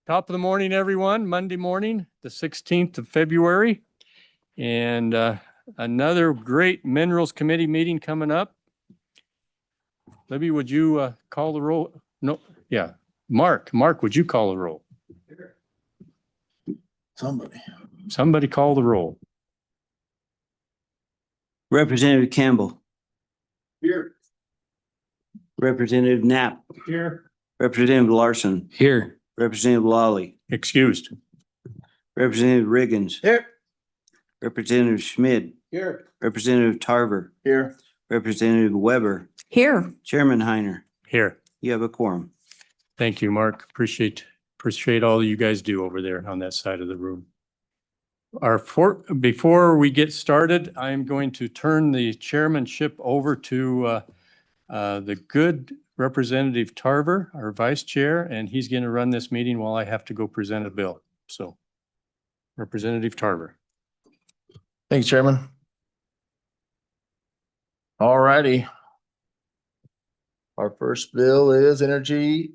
Top of the morning, everyone. Monday morning, the 16th of February. And another great Minerals Committee meeting coming up. Libby, would you call the roll? No, yeah. Mark, would you call the roll? Somebody call the roll. Representative Campbell. Here. Representative Knapp. Here. Representative Larson. Here. Representative Lawley. Excused. Representative Riggins. Here. Representative Schmid. Here. Representative Tarver. Here. Representative Weber. Here. Chairman Heiner. Here. You have a quorum. Thank you, Mark. Appreciate all you guys do over there on that side of the room. Before we get started, I'm going to turn the chairmanship over to the good Representative Tarver, our vice chair, and he's going to run this meeting while I have to go present a bill. So, Representative Tarver. Thanks, Chairman. All righty. Our first bill is energy.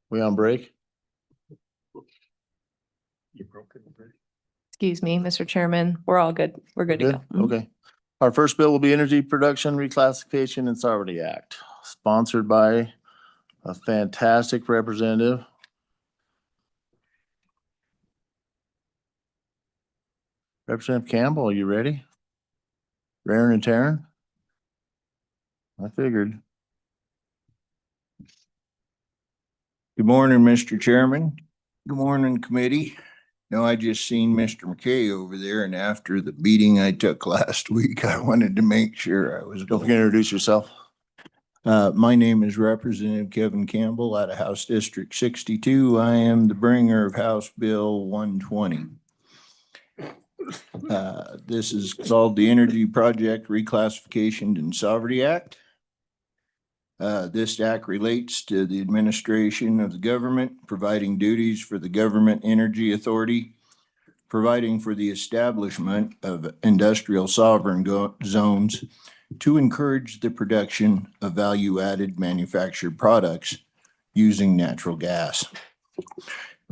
We on break? You broke it. Excuse me, Mr. Chairman. We're all good. We're good to go. Okay. Our first bill will be Energy Production Reclassification and Sovereignty Act, sponsored by a fantastic representative. Representative Campbell, are you ready? Raren and Taryn? I figured. Good morning, Mr. Chairman. Good morning, committee. No, I just seen Mr. McKay over there, and after the beating I took last week, I wanted to make sure I was. Don't forget to introduce yourself. My name is Representative Kevin Campbell out of House District 62. I am the bringer of House Bill 120. This is called the Energy Project Reclassification and Sovereignty Act. This act relates to the administration of the government, providing duties for the Government Energy Authority, providing for the establishment of industrial sovereign zones to encourage the production of value-added manufactured products using natural gas.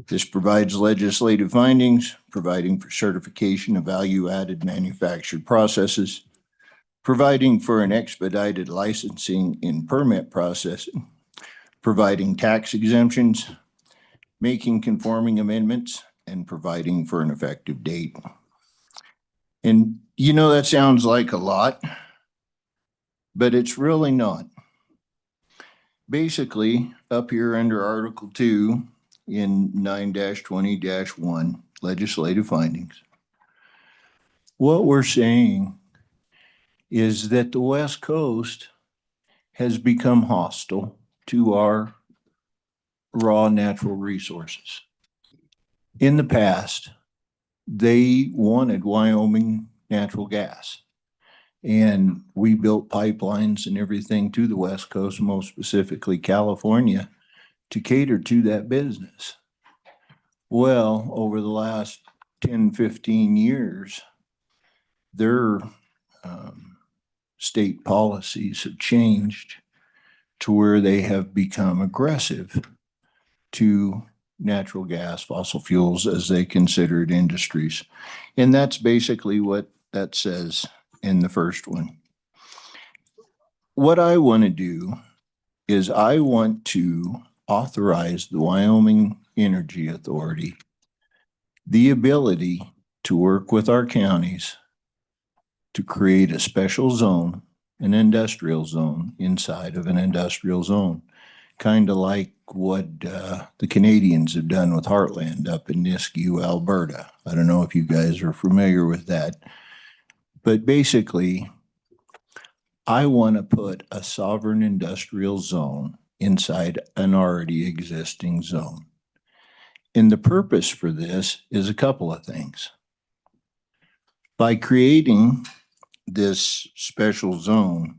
This provides legislative findings, providing for certification of value-added manufactured processes, providing for an expedited licensing and permit processing, providing tax exemptions, making conforming amendments, and providing for an effective date. And you know, that sounds like a lot, but it's really not. Basically, up here under Article 2 in 9-20-1, legislative findings, what we're saying is that the West Coast has become hostile to our raw natural resources. In the past, they wanted Wyoming natural gas, and we built pipelines and everything to the West Coast, most specifically California, to cater to that business. Well, over the last 10, 15 years, their state policies have changed to where they have become aggressive to natural gas, fossil fuels, as they consider it industries. And that's basically what that says in the first one. What I want to do is I want to authorize the Wyoming Energy Authority the ability to work with our counties to create a special zone, an industrial zone inside of an industrial zone, kind of like what the Canadians have done with Heartland up in Nisku, Alberta. I don't know if you guys are familiar with that, but basically, I want to put a sovereign industrial zone inside an already existing zone. And the purpose for this is a couple of things. By creating this special zone,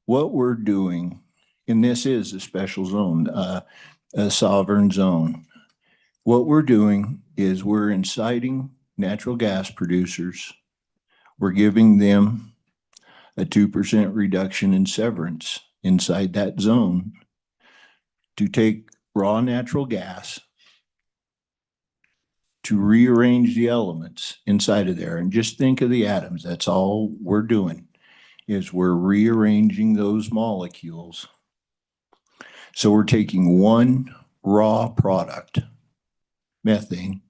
what we're doing, and this is a special zone, a sovereign zone, what we're doing is we're inciting natural gas producers. We're giving them a 2% reduction in severance inside that zone to take raw natural gas, to rearrange the elements inside of there, and just think of the atoms. That's all we're doing, is we're rearranging those molecules. So we're taking one raw product, methane.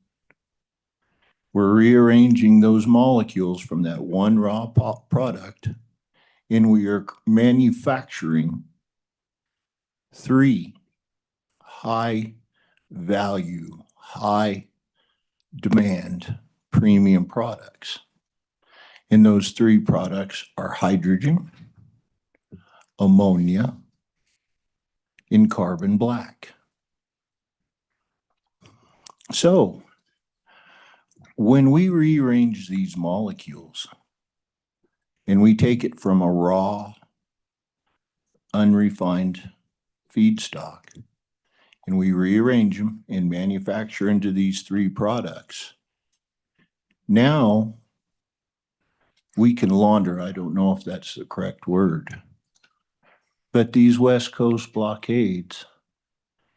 We're rearranging those molecules from that one raw product, and we are manufacturing 3 high value, high demand premium products. And those 3 products are hydrogen, ammonia, and carbon black. So when we rearrange these molecules and we take it from a raw, unrefined feedstock, and we rearrange them and manufacture into these 3 products, now we can launder, I don't know if that's the correct word, but these West Coast blockades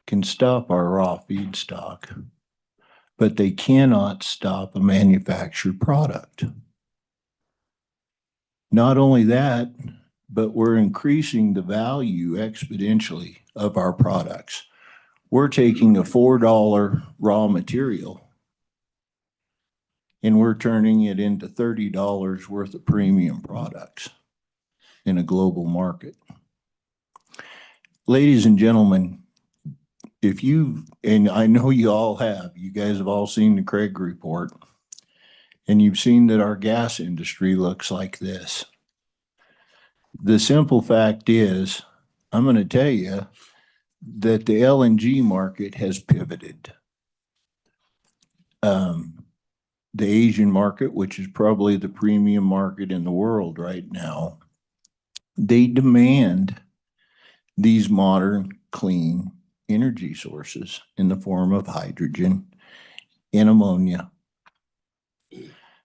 can stop our raw feedstock, but they cannot stop a manufactured product. Not only that, but we're increasing the value exponentially of our products. We're taking a $4 raw material and we're turning it into $30 worth of premium products in a global market. Ladies and gentlemen, if you, and I know you all have, you guys have all seen the Craig report, and you've seen that our gas industry looks like this. The simple fact is, I'm going to tell you that the LNG market has pivoted. The Asian market, which is probably the premium market in the world right now, they demand these modern, clean energy sources in the form of hydrogen and ammonia.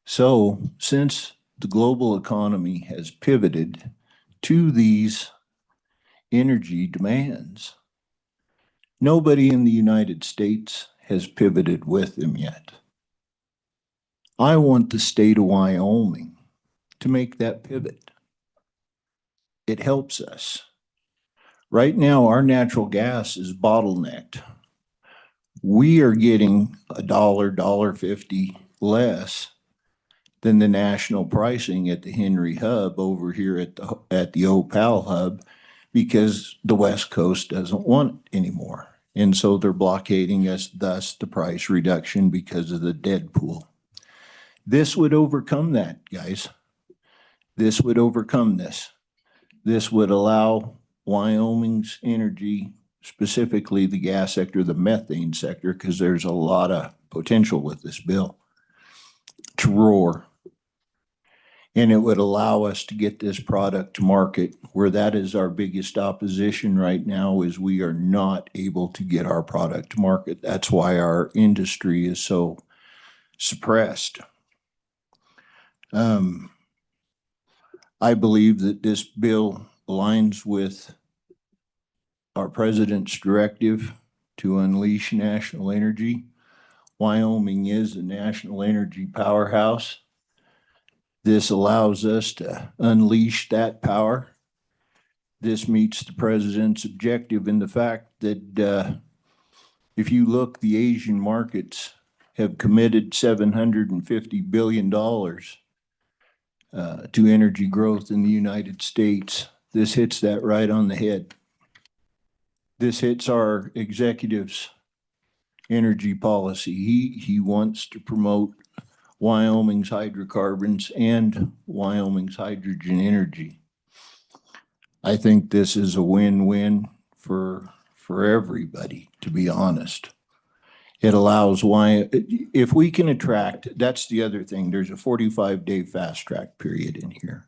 So since the global economy has pivoted to these energy demands, nobody in the United States has pivoted with them yet. I want the state of Wyoming to make that pivot. It helps us. Right now, our natural gas is bottlenecked. We are getting $1, $1.50 less than the national pricing at the Henry Hub over here at the Opal Hub, because the West Coast doesn't want it anymore. And so they're blockading us, thus the price reduction because of the dead pool. This would overcome that, guys. This would overcome this. This would allow Wyoming's energy, specifically the gas sector, the methane sector, because there's a lot of potential with this bill, to roar. And it would allow us to get this product to market, where that is our biggest opposition right now, is we are not able to get our product to market. That's why our industry is so suppressed. I believe that this bill aligns with our president's directive to unleash national energy. Wyoming is a national energy powerhouse. This allows us to unleash that power. This meets the president's objective in the fact that if you look, the Asian markets have committed $750 billion to energy growth in the United States. This hits that right on the head. This hits our executive's energy policy. He wants to promote Wyoming's hydrocarbons and Wyoming's hydrogen energy. I think this is a win-win for everybody, to be honest. It allows if we can attract, that's the other thing, there's a 45-day fast track period in here.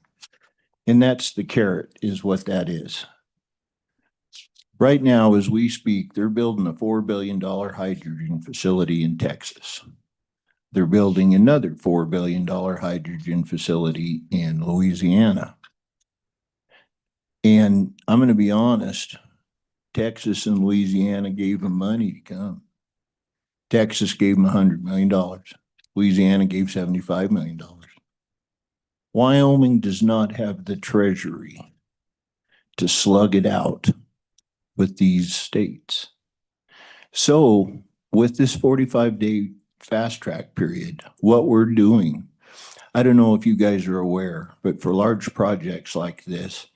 And that's the carrot, is what that is. Right now, as we speak, they're building a $4 billion hydrogen facility in Texas. They're building another $4 billion hydrogen facility in Louisiana. And I'm going to be honest, Texas and Louisiana gave them money to come. Texas gave them $100 million. Louisiana gave $75 million. Wyoming does not have the treasury to slug it out with these states. So with this 45-day fast track period, what we're doing, I don't know if you guys are aware, but for large projects like this,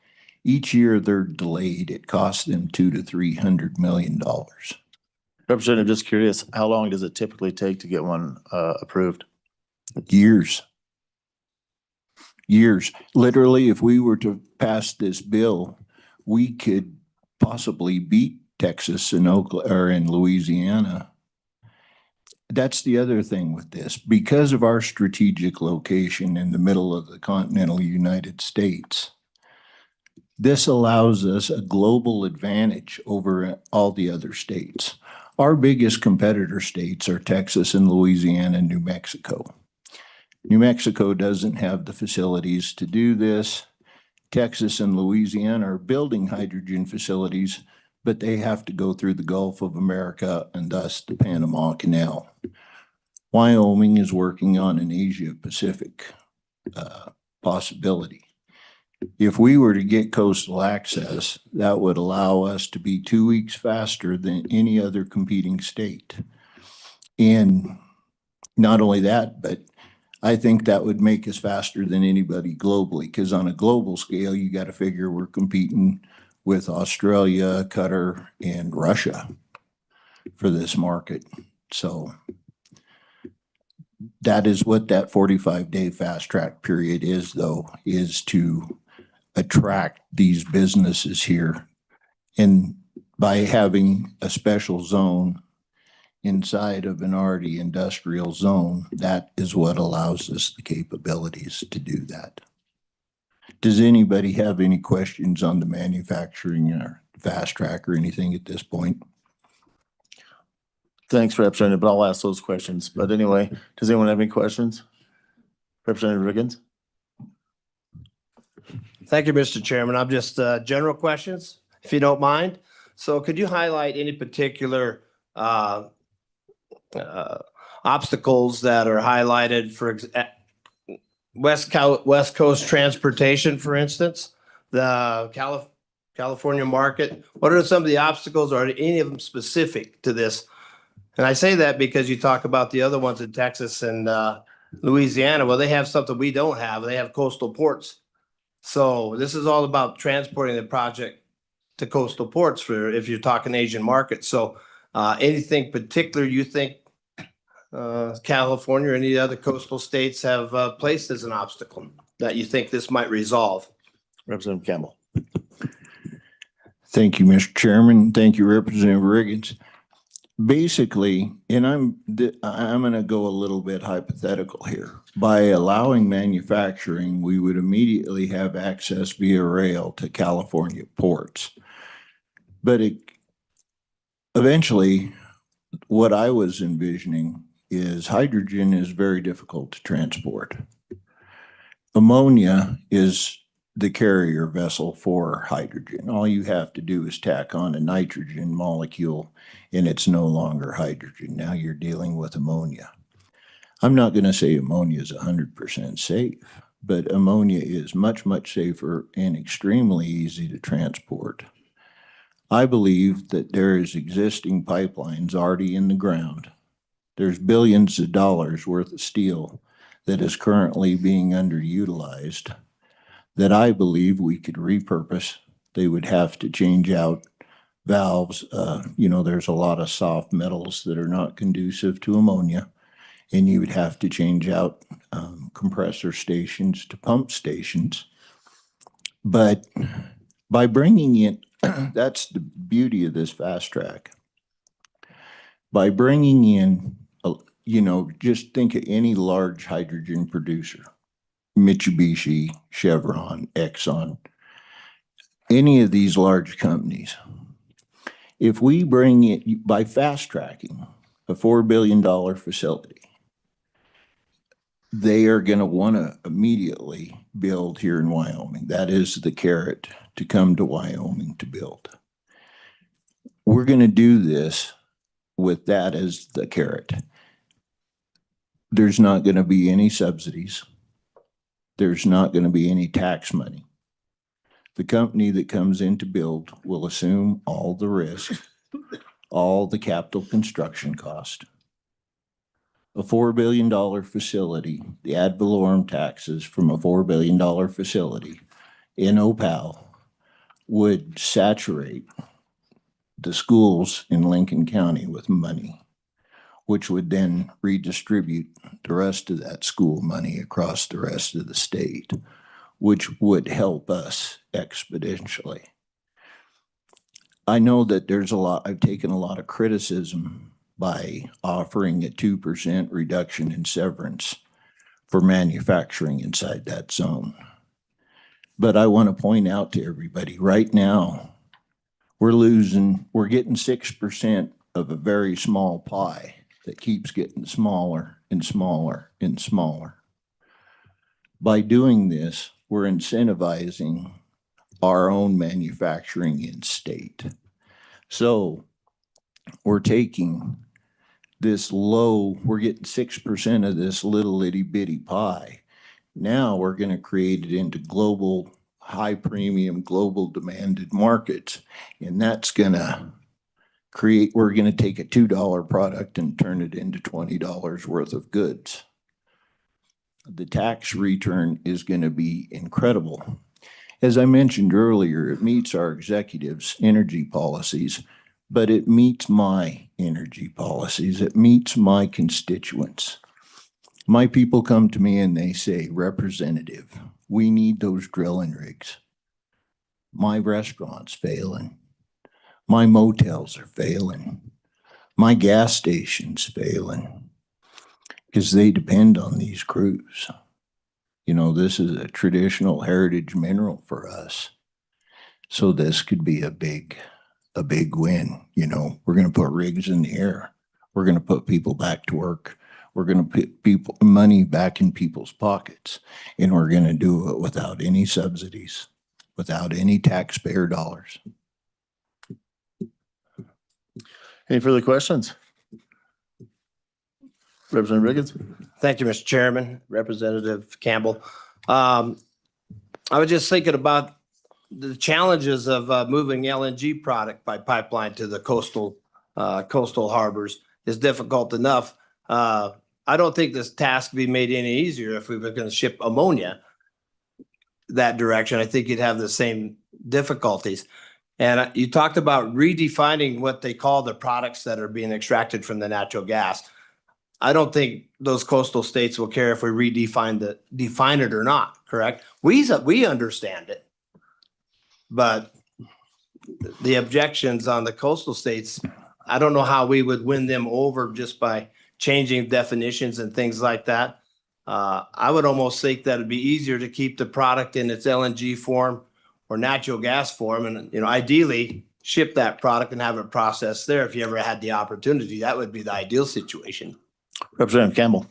each year they're delayed. It costs them $200 to $300 million. Representative, just curious, how long does it typically take to get one approved? Years. Years. Literally, if we were to pass this bill, we could possibly beat Texas and Oklahoma or in Louisiana. That's the other thing with this. Because of our strategic location in the middle of the continental United States, this allows us a global advantage over all the other states. Our biggest competitor states are Texas and Louisiana and New Mexico. New Mexico doesn't have the facilities to do this. Texas and Louisiana are building hydrogen facilities, but they have to go through the Gulf of America and thus the Panama Canal. Wyoming is working on an Asia Pacific possibility. If we were to get coastal access, that would allow us to be 2 weeks faster than any other competing state. And not only that, but I think that would make us faster than anybody globally, because on a global scale, you got to figure we're competing with Australia, Qatar, and Russia for this market. So that is what that 45-day fast track period is, though, is to attract these businesses here. And by having a special zone inside of an already industrial zone, that is what allows us the capabilities to do that. Does anybody have any questions on the manufacturing or fast track or anything at this point? Thanks, Representative, but I'll ask those questions. But anyway, does anyone have any questions? Representative Riggins? Thank you, Mr. Chairman. I'm just general questions, if you don't mind. So could you highlight any particular obstacles that are highlighted for West Coast transportation, for instance, the California market? What are some of the obstacles? Are any of them specific to this? And I say that because you talk about the other ones in Texas and Louisiana. Well, they have something we don't have. They have coastal ports. So this is all about transporting the project to coastal ports for if you're talking Asian markets. So anything particular you think California or any other coastal states have placed as an obstacle that you think this might resolve? Representative Campbell? Thank you, Mr. Chairman. Thank you, Representative Riggins. Basically, and I'm going to go a little bit hypothetical here. By allowing manufacturing, we would immediately have access via rail to California ports. But eventually, what I was envisioning is hydrogen is very difficult to transport. Ammonia is the carrier vessel for hydrogen. All you have to do is tack on a nitrogen molecule and it's no longer hydrogen. Now you're dealing with ammonia. I'm not going to say ammonia is 100% safe, but ammonia is much, much safer and extremely easy to transport. I believe that there is existing pipelines already in the ground. There's billions of dollars worth of steel that is currently being underutilized that I believe we could repurpose. They would have to change out valves. There's a lot of soft metals that are not conducive to ammonia, and you would have to change out compressor stations to pump stations. But by bringing in, that's the beauty of this fast track. By bringing in, just think of any large hydrogen producer, Mitsubishi, Chevron, Exxon, any of these large companies. If we bring it by fast tracking a $4 billion facility, they are going to want to immediately build here in Wyoming. That is the carrot to come to Wyoming to build. we're going to do this with that as the carrot. There's not going to be any subsidies. There's not going to be any tax money. The company that comes in to build will assume all the risk, all the capital construction cost. A $4 billion facility, the ad valorem taxes from a $4 billion facility in Opal would saturate the schools in Lincoln County with money, which would then redistribute the rest of that school money across the rest of the state, which would help us exponentially. I know that there's a lot, I've taken a lot of criticism by offering a 2% reduction in severance for manufacturing inside that zone. But I want to point out to everybody right now, we're getting 6% of a very small pie that keeps getting smaller and smaller and smaller. By doing this, we're incentivizing our own manufacturing in state. So we're taking this low, we're getting 6% of this little itty bitty pie. Now we're going to create it into global, high premium, global demanded markets. And that's going to create, we're going to take a $2 product and turn it into $20 worth of goods. The tax return is going to be incredible. As I mentioned earlier, it meets our executives' energy policies, but it meets my energy policies. It meets my constituents. My people come to me and they say, Representative, we need those drilling rigs. My restaurant's failing. My motels are failing. My gas station's failing because they depend on these crews. You know, this is a traditional heritage mineral for us. So this could be a big win. You know, we're going to put rigs in the air. We're going to put people back to work. We're going to put money back in people's pockets, and we're going to do it without any subsidies, without any taxpayer dollars. Any further questions? Representative Riggins? Thank you, Mr. Chairman, Representative Campbell. I was just thinking about the challenges of moving LNG product by pipeline to the coastal harbors is difficult enough. I don't think this task would be made any easier if we were going to ship ammonia that direction. I think you'd have the same difficulties. And you talked about redefining what they call the products that are being extracted from the natural gas. I don't think those coastal states will care if we define it or not, correct? We understand it. But the objections on the coastal states, I don't know how we would win them over just by changing definitions and things like that. I would almost think that it'd be easier to keep the product in its LNG form or natural gas form, and ideally ship that product and have it processed there. If you ever had the opportunity, that would be the ideal situation. Representative Campbell?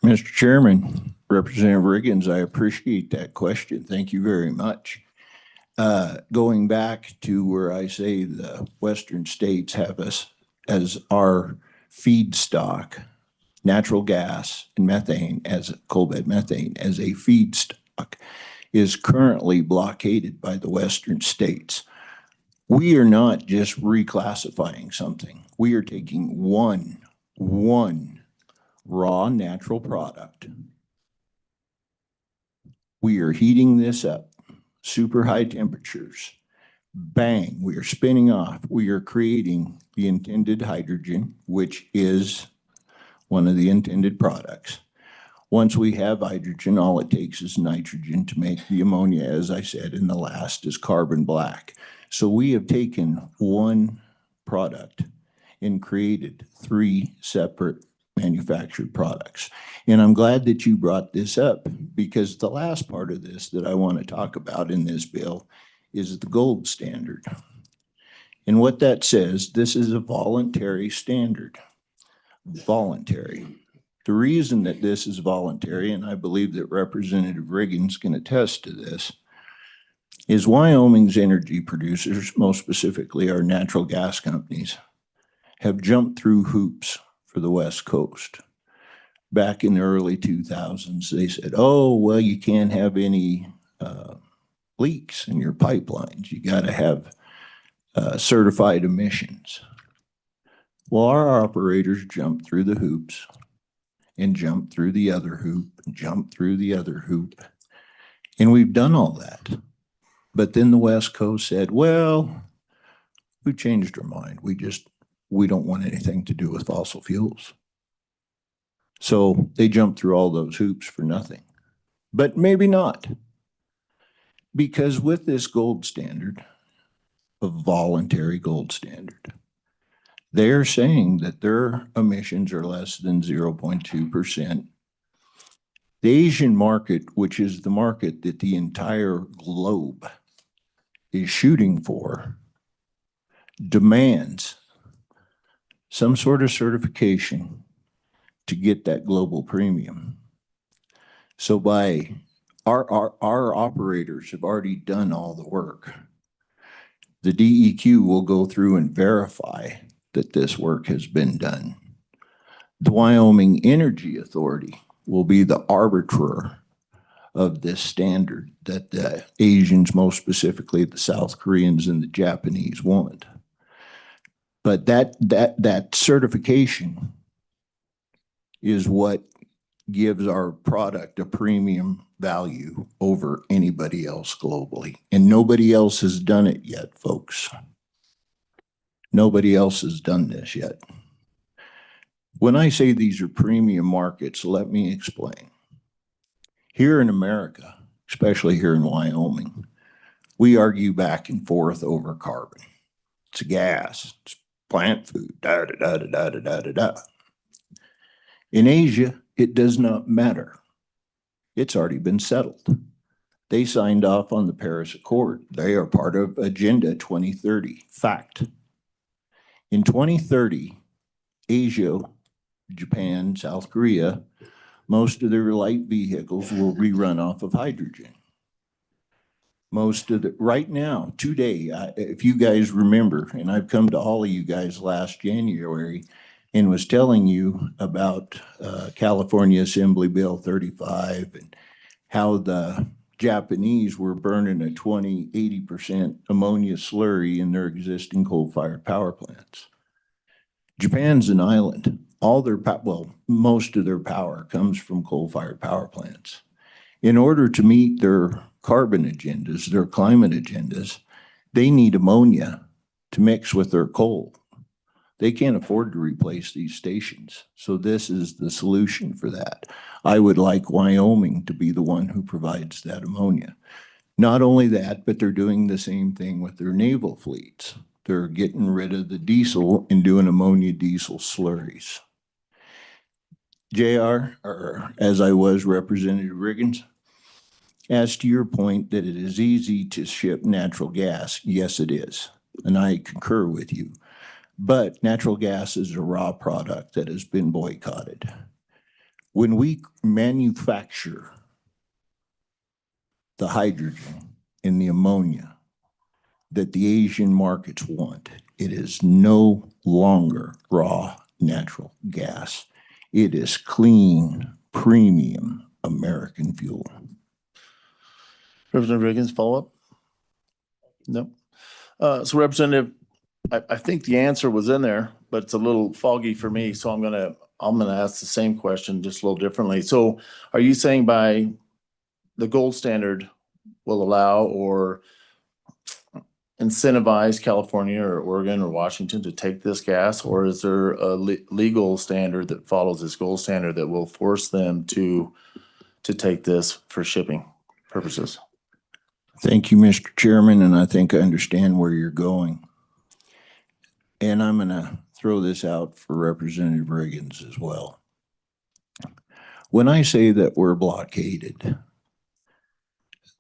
Mr. Chairman, Representative Riggins, I appreciate that question. Thank you very much. Going back to where I say the western states have us as our feedstock, natural gas and methane as coal bed methane as a feedstock is currently blockaded by the western states. We are not just reclassifying something. We are taking one raw natural product. We are heating this up, super high temperatures. Bang, we are spinning off. We are creating the intended hydrogen, which is one of the intended products. Once we have hydrogen, all it takes is nitrogen to make the ammonia, as I said, and the last is carbon black. So we have taken one product and created three separate manufactured products. And I'm glad that you brought this up, because the last part of this that I want to talk about in this bill is the gold standard. And what that says, this is a voluntary standard. Voluntary. The reason that this is voluntary, and I believe that Representative Riggins can attest to this, is Wyoming's energy producers, most specifically our natural gas companies, have jumped through hoops for the West Coast. Back in the early 2000s, they said, oh, well, you can't have any leaks in your pipelines. You got to have certified emissions. Well, our operators jumped through the hoops and jumped through the other hoop and jumped through the other hoop. And we've done all that. But then the West Coast said, well, we changed our mind. We don't want anything to do with fossil fuels. So they jumped through all those hoops for nothing. But maybe not. Because with this gold standard, a voluntary gold standard, they're saying that their emissions are less than 0.2%. The Asian market, which is the market that the entire globe is shooting for, demands some sort of certification to get that global premium. So by our operators have already done all the work. The DEQ will go through and verify that this work has been done. The Wyoming Energy Authority will be the arbiter of this standard that the Asians, most specifically the South Koreans and the Japanese, want. But that certification is what gives our product a premium value over anybody else globally. And nobody else has done it yet, folks. Nobody else has done this yet. When I say these are premium markets, let me explain. Here in America, especially here in Wyoming, we argue back and forth over carbon. It's gas, it's plant food, da da da da da da da da. In Asia, it does not matter. It's already been settled. They signed off on the Paris Accord. They are part of Agenda 2030. Fact. In 2030, Asia, Japan, South Korea, most of their light vehicles will be run off of hydrogen. Right now, today, if you guys remember, and I've come to all of you guys last January and was telling you about California Assembly Bill 35 and how the Japanese were burning a 80% ammonia slurry in their existing coal-fired power plants. Japan's an island. Most of their power comes from coal-fired power plants. In order to meet their carbon agendas, their climate agendas, they need ammonia to mix with their coal. They can't afford to replace these stations. So this is the solution for that. I would like Wyoming to be the one who provides that ammonia. Not only that, but they're doing the same thing with their naval fleets. They're getting rid of the diesel and doing ammonia diesel slurries. JR, or as I was, Representative Riggins, as to your point that it is easy to ship natural gas, yes, it is. And I concur with you. But natural gas is a raw product that has been boycotted. When we manufacture the hydrogen and the ammonia that the Asian markets want, it is no longer raw natural gas. It is clean, premium American fuel. Representative Riggins, follow up? No. So Representative, I think the answer was in there, but it's a little foggy for me. So I'm gonna ask the same question just a little differently. So are you saying by the gold standard will allow or incentivize California or Oregon or Washington to take this gas, or is there a legal standard that follows this gold standard that will force them to take this for shipping purposes? Thank you, Mr. Chairman, and I think I understand where you're going. And I'm going to throw this out for Representative Riggins as well. When I say that we're blockaded,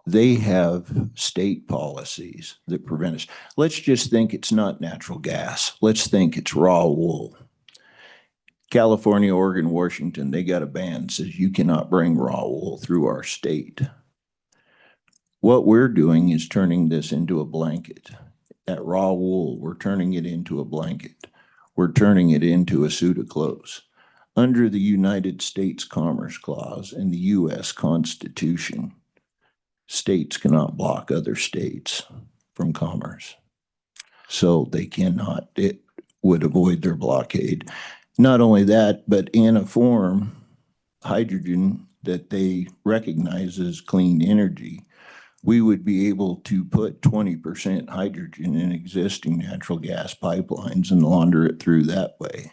they have state policies that prevent us. Let's just think it's not natural gas. Let's think it's raw wool. California, Oregon, Washington, they got a ban that says you cannot bring raw wool through our state. what we're doing is turning this into a blanket. At raw wool, we're turning it into a blanket. We're turning it into a suit of clothes. Under the United States Commerce Clause and the U.S. Constitution, states cannot block other states from commerce. So they cannot, it would avoid their blockade. Not only that, but in a form, hydrogen that they recognize as clean energy, we would be able to put 20% hydrogen in existing natural gas pipelines and launder it through that way.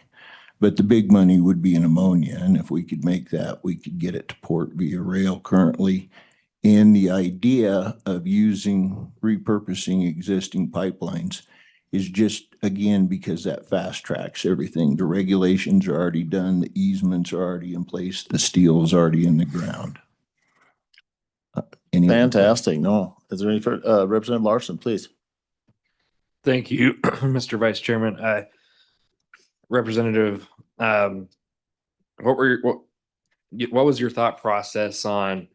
But the big money would be in ammonia. And if we could make that, we could get it to port via rail currently. And the idea of repurposing existing pipelines is just, again, because that fast tracks everything. The regulations are already done, the easements are already in place, the steel is already in the ground. Any other Fantastic. No. Is there any, Representative Larson, please? Thank you, Mr. Vice Chairman. Representative, what was your thought process on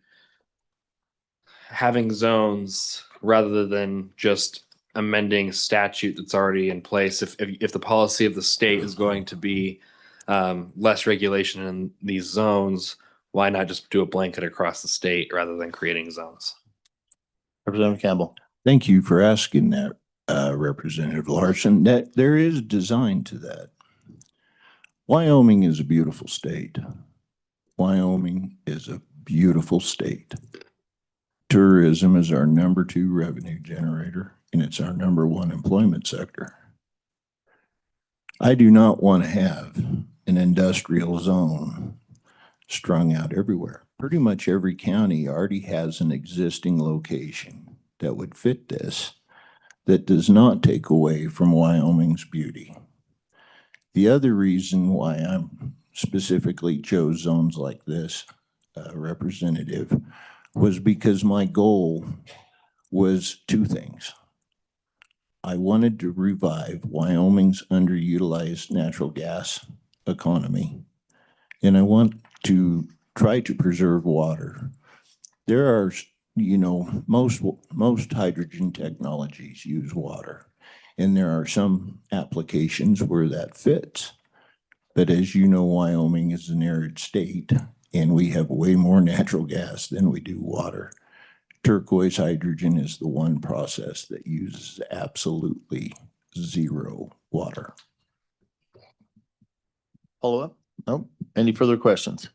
having zones rather than just amending statute that's already in place? If the policy of the state is going to be less regulation in these zones, why not just do a blanket across the state rather than creating zones? Representative Campbell. Thank you for asking that, Representative Larson. That there is design to that. Wyoming is a beautiful state. Wyoming is a beautiful state. Tourism is our #2 revenue generator, and it's our #1 employment sector. I do not want to have an industrial zone strung out everywhere. Pretty much every county already has an existing location that would fit this, that does not take away from Wyoming's beauty. The other reason why I'm specifically chose zones like this, Representative, was because my goal was two things. I wanted to revive Wyoming's underutilized natural gas economy, and I want to try to preserve water. There are, most hydrogen technologies use water, and there are some applications where that fits. But as you know, Wyoming is an arid state, and we have way more natural gas than we do water. Turquoise hydrogen is the one process that uses absolutely zero water. Follow up? Nope. Any further questions?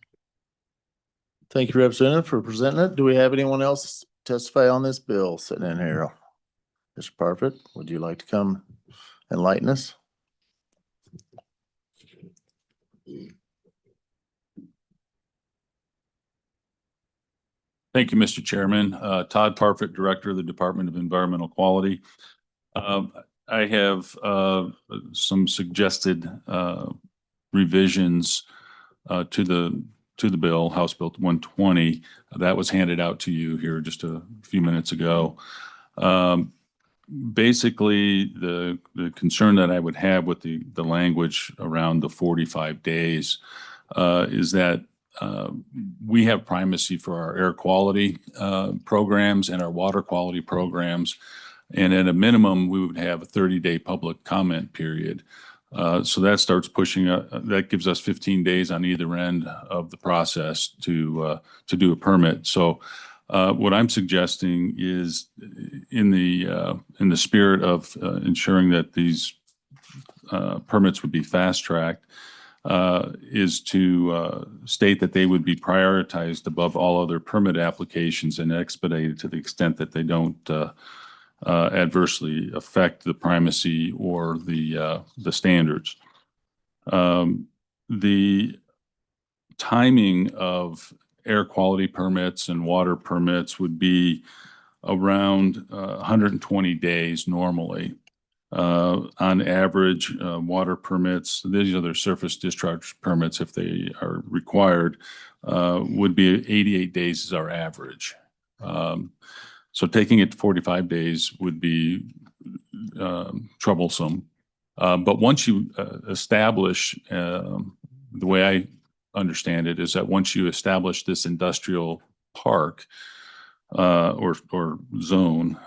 Thank you, Representative, for presenting it. Do we have anyone else testify on this bill sitting in here? Mr. Parfit, would you like to come enlighten us? Thank you, Mr. Chairman. Todd Parfit, Director of the Department of Environmental Quality. I have some suggested revisions to the bill, House Bill 120. That was handed out to you here just a few minutes ago. Basically, the concern that I would have with the language around the 45 days is that we have primacy for our air quality programs and our water quality programs. And at a minimum, we would have a 30-day public comment period. So that starts pushing, that gives us 15 days on either end of the process to do a permit. So what I'm suggesting is in the spirit of ensuring that these permits would be fast-tracked, is to state that they would be prioritized above all other permit applications and expedited to the extent that they don't adversely affect the primacy or the standards. The timing of air quality permits and water permits would be around 120 days normally. On average, water permits, these are their surface discharge permits if they are required, would be 88 days is our average. So taking it to 45 days would be troublesome. But once you establish, the way I understand it is that once you establish this industrial park, or zone,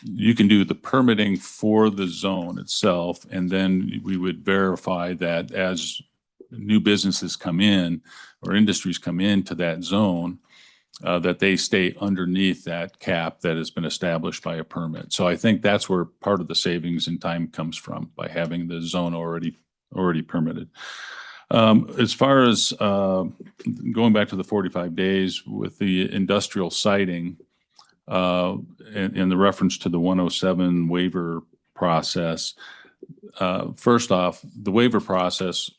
you can do the permitting for the zone itself, and then we would verify that as new businesses come in or industries come into that zone, that they stay underneath that cap that has been established by a permit. So I think that's where part of the savings in time comes from, by having the zone already permitted. As far as going back to the 45 days with the industrial siting, and the reference to the 107 waiver process, first off, the waiver process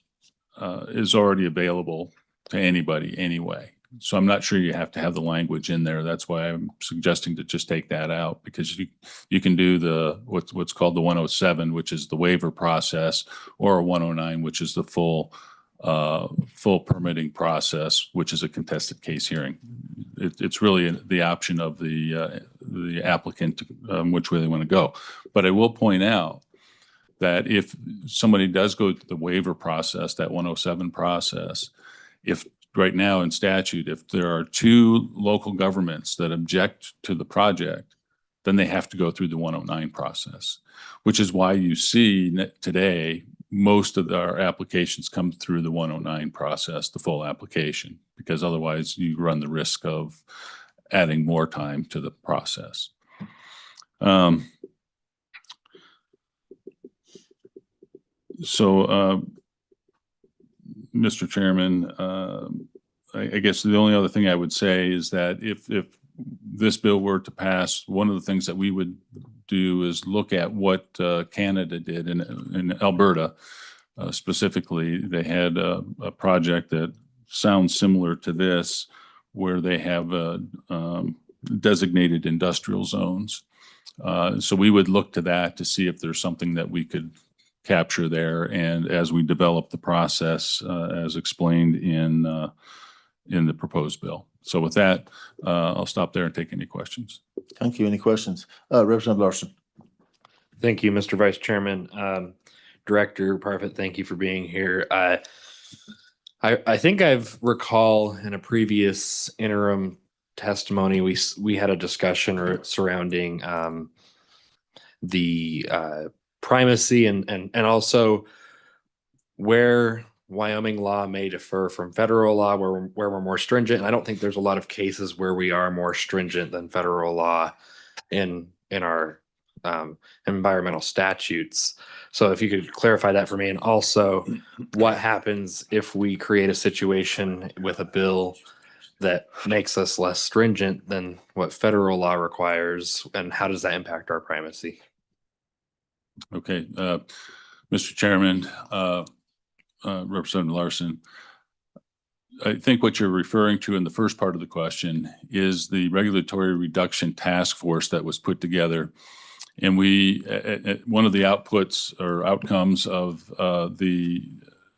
is already available to anybody anyway. So I'm not sure you have to have the language in there. That's why I'm suggesting to just take that out, because you can do the what's called the 107, which is the waiver process, or a 109, which is the full permitting process, which is a contested case hearing. It's really the option of the applicant, which way they want to go. But I will point out that if somebody does go to the waiver process, that 107 process, if right now in statute, if there are two local governments that object to the project, then they have to go through the 109 process, which is why you see today most of our applications come through the 109 process, the full application, because otherwise you run the risk of adding more time to the process. Mr. Chairman, I guess the only other thing I would say is that if this bill were to pass, one of the things that we would do is look at what Canada did in Alberta. Specifically, they had a project that sounds similar to this, where they have designated industrial zones. So we would look to that to see if there's something that we could capture there, and as we develop the process as explained in the proposed bill. So with that, I'll stop there and take any questions. Thank you. Any questions? Representative Larson. Thank you, Mr. Vice Chairman. Director Parfit, thank you for being here. I think I've recall in a previous interim testimony, we had a discussion surrounding the primacy and also where Wyoming law may differ from federal law, where we're more stringent. And I don't think there's a lot of cases where we are more stringent than federal law in our environmental statutes. So if you could clarify that for me, and also what happens if we create a situation with a bill that makes us less stringent than what federal law requires, and how does that impact our primacy? Okay, Mr. Chairman, Representative Larson, I think what you're referring to in the first part of the question is the regulatory reduction task force that was put together. And one of the outputs or outcomes of the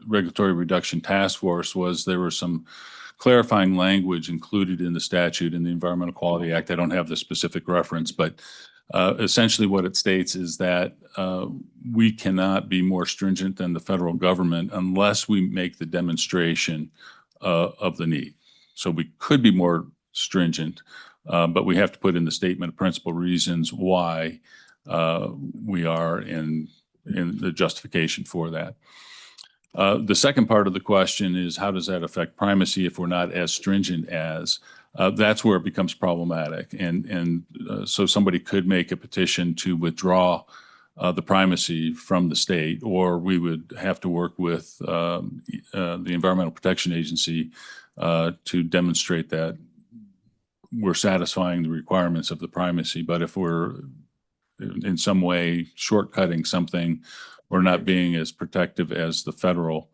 regulatory reduction task force was there was some clarifying language included in the statute in the Environmental Quality Act. I don't have the specific reference, but essentially what it states is that we cannot be more stringent than the federal government unless we make the demonstration of the need. So we could be more stringent, but we have to put in the statement of principal reasons why we are in the justification for that. The second part of the question is, how does that affect primacy if we're not as stringent as? That's where it becomes problematic. And so somebody could make a petition to withdraw the primacy from the state, or we would have to work with the Environmental Protection Agency to demonstrate that we're satisfying the requirements of the primacy. But if we're in some way shortcutting something or not being as protective as the federal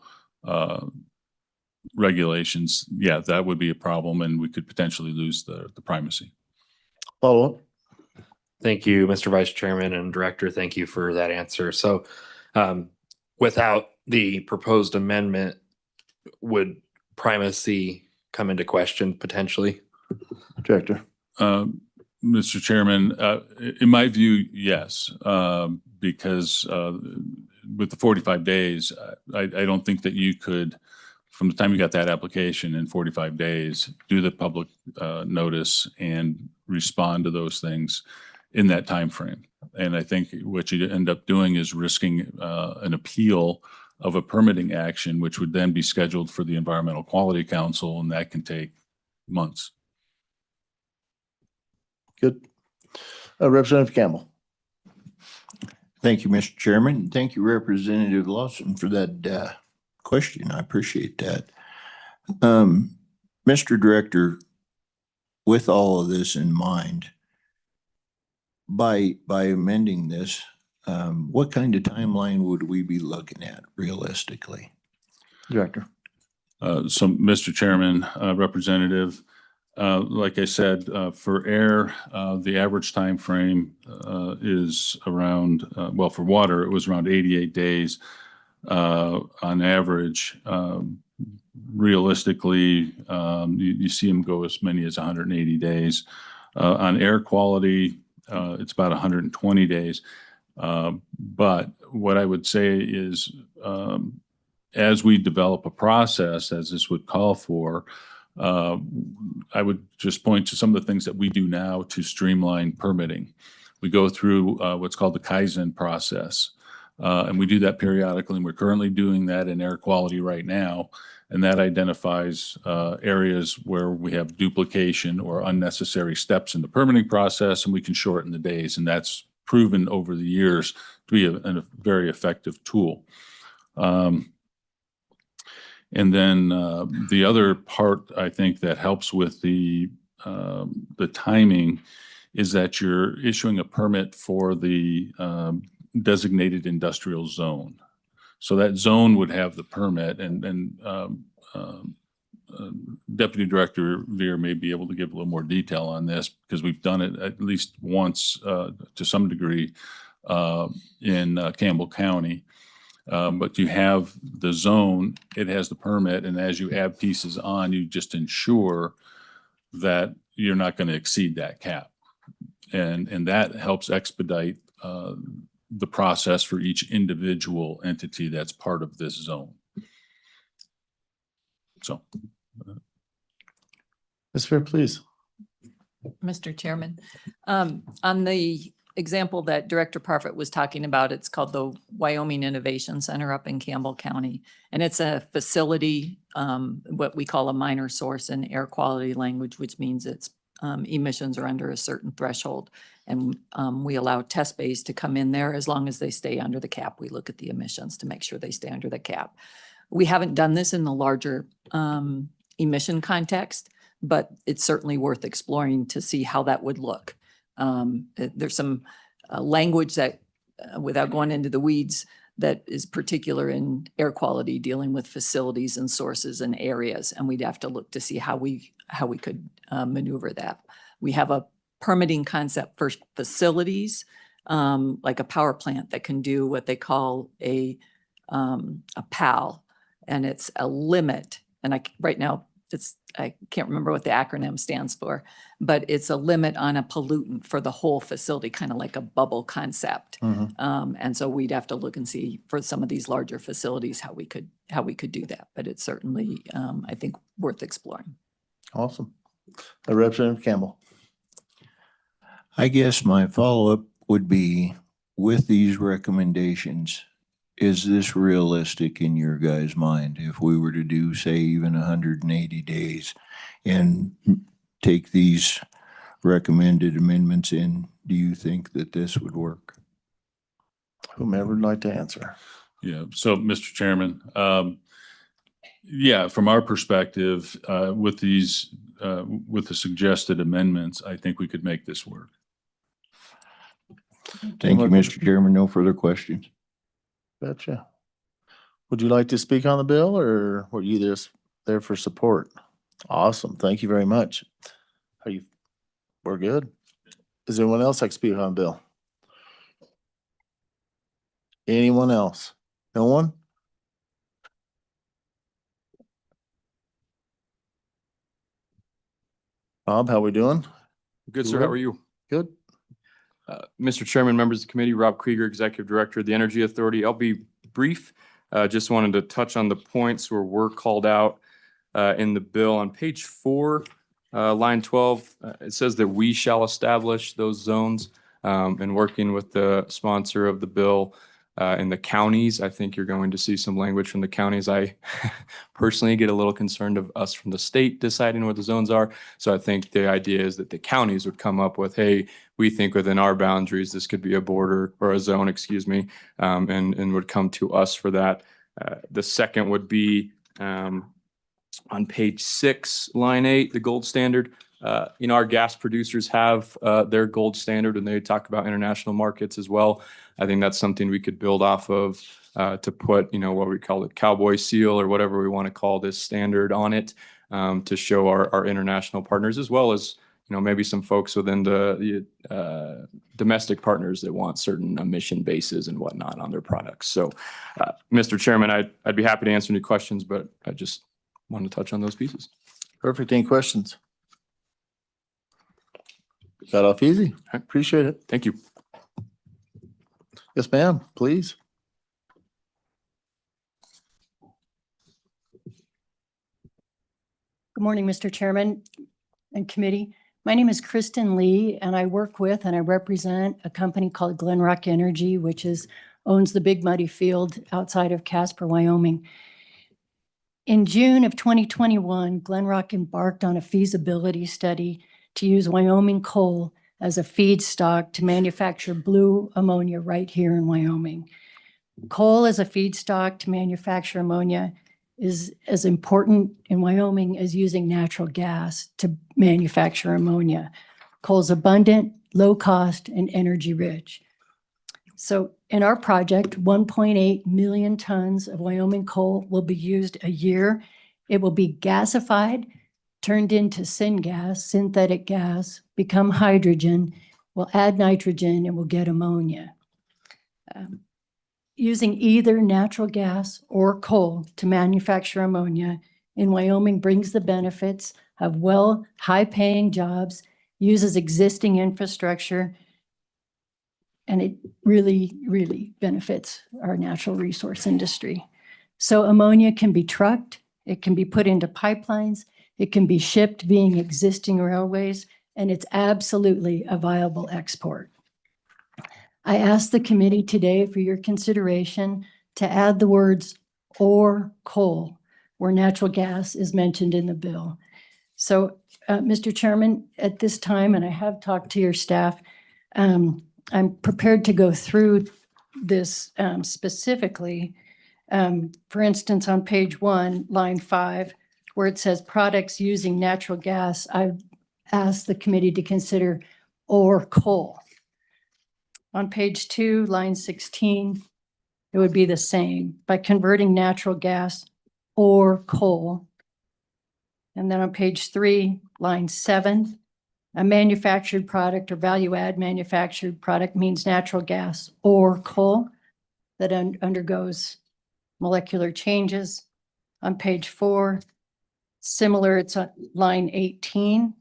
regulations, yeah, that would be a problem, and we could potentially lose the primacy. Follow up. Thank you, Mr. Vice Chairman and Director. Thank you for that answer. So without the proposed amendment, would primacy come into question potentially? Director. Mr. Chairman, in my view, yes, because with the 45 days, I don't think that you could from the time you got that application in 45 days, do the public notice and respond to those things in that time frame. And I think what you end up doing is risking an appeal of a permitting action, which would then be scheduled for the Environmental Quality Council, and that can take months. Good. Representative Campbell. Thank you, Mr. Chairman. Thank you, Representative Lawson, for that question. I appreciate that. Mr. Director, with all of this in mind, by amending this, what kind of timeline would we be looking at realistically? Director. So, Mr. Chairman, Representative, like I said, for air, the average time frame is around, well, for water, it was around 88 days on average. Realistically, you see them go as many as 180 days. On air quality, it's about 120 days. But what I would say is, as we develop a process, as this would call for, I would just point to some of the things that we do now to streamline permitting. We go through what's called the Kaizen process, and we do that periodically, and we're currently doing that in air quality right now. And that identifies areas where we have duplication or unnecessary steps in the permitting process, and we can shorten the days. And that's proven over the years to be a very effective tool. And then the other part I think that helps with the timing is that you're issuing a permit for the designated industrial zone. So that zone would have the permit, and Deputy Director Veer may be able to give a little more detail on this because we've done it at least once to some degree in Campbell County. But you have the zone, it has the permit, and as you add pieces on, you just ensure that you're not going to exceed that cap. And that helps expedite the process for each individual entity that's part of this zone. So. Ms. Fair, please. Mr. Chairman, on the example that Director Parfit was talking about, it's called the Wyoming Innovation Center up in Campbell County. And it's a facility, what we call a minor source in air quality language, which means its emissions are under a certain threshold. And we allow test bays to come in there as long as they stay under the cap. We look at the emissions to make sure they stay under the cap. We haven't done this in the larger emission context, but it's certainly worth exploring to see how that would look. There's some language that, without going into the weeds, that is particular in air quality, dealing with facilities and sources and areas, and we'd have to look to see how we could maneuver that. We have a permitting concept for facilities, like a power plant that can do what they call a PAL, and it's a limit. And right now, I can't remember what the acronym stands for, but it's a limit on a pollutant for the whole facility, kind of like a bubble concept. And so we'd have to look and see for some of these larger facilities how we could do that. But it's certainly, I think, worth exploring. Awesome. Representative Campbell. I guess my follow-up would be, with these recommendations, is this realistic in your guys' mind? If we were to do, say, even 180 days and take these recommended amendments in, do you think that this would work? Whomever would like to answer. Yeah. So, Mr. Chairman, yeah, from our perspective, with these, with the suggested amendments, I think we could make this work. Thank you, Mr. Chairman. No further questions. Gotcha. Would you like to speak on the bill, or were you just there for support? Awesome. Thank you very much. We're good. Is there anyone else like to speak on the bill? Anyone else? No one? Bob, how we doing? Good, sir. How are you? Good. Mr. Chairman, members of the committee, Rob Krieger, Executive Director of the Energy Authority. I'll be brief. Just wanted to touch on the points where we're called out in the bill. On page 4, line 12, it says that we shall establish those zones. And working with the sponsor of the bill in the counties, I think you're going to see some language from the counties. I personally get a little concerned of us from the state deciding where the zones are. So I think the idea is that the counties would come up with, hey, we think within our boundaries, this could be a border or a zone, excuse me, and would come to us for that. The second would be on page 6, line 8, the gold standard. Our gas producers have their gold standard and they talk about international markets as well. I think that's something we could build off of to put, what we call it, cowboy seal or whatever we want to call this standard on it to show our international partners as well as, maybe some folks within the domestic partners that want certain emission bases and whatnot on their products. So, Mr. Chairman, I'd be happy to answer any questions, but I just wanted to touch on those pieces. Perfect. Any questions? Got off easy. I appreciate it. Thank you. Yes, ma'am, please. Good morning, Mr. Chairman and committee. My name is Kristen Lee, and I work with and I represent a company called Glenrock Energy, which owns the Big Muddy Field outside of Casper, Wyoming. In June of 2021, Glenrock embarked on a feasibility study to use Wyoming coal as a feedstock to manufacture blue ammonia right here in Wyoming. Coal as a feedstock to manufacture ammonia is as important in Wyoming as using natural gas to manufacture ammonia. Coal is abundant, low cost, and energy rich. So in our project, 1.8 million tons of Wyoming coal will be used a year. It will be gasified, turned into syngas, synthetic gas, become hydrogen, we'll add nitrogen, and we'll get ammonia. Using either natural gas or coal to manufacture ammonia in Wyoming brings the benefits of high-paying jobs, uses existing infrastructure, and it really, really benefits our natural resource industry. So ammonia can be trucked, it can be put into pipelines, it can be shipped via existing railways, and it's absolutely a viable export. I asked the committee today for your consideration to add the words "or coal" where natural gas is mentioned in the bill. So, Mr. Chairman, at this time, and I have talked to your staff, I'm prepared to go through this specifically. For instance, on page 1, line 5, where it says products using natural gas, I've asked the committee to consider "or coal." On page 2, line 16, it would be the same by converting natural gas or coal. And then on page 3, line 7, a manufactured product or value-add manufactured product means natural gas or coal that undergoes molecular changes. On page 4, similar, it's on line 18.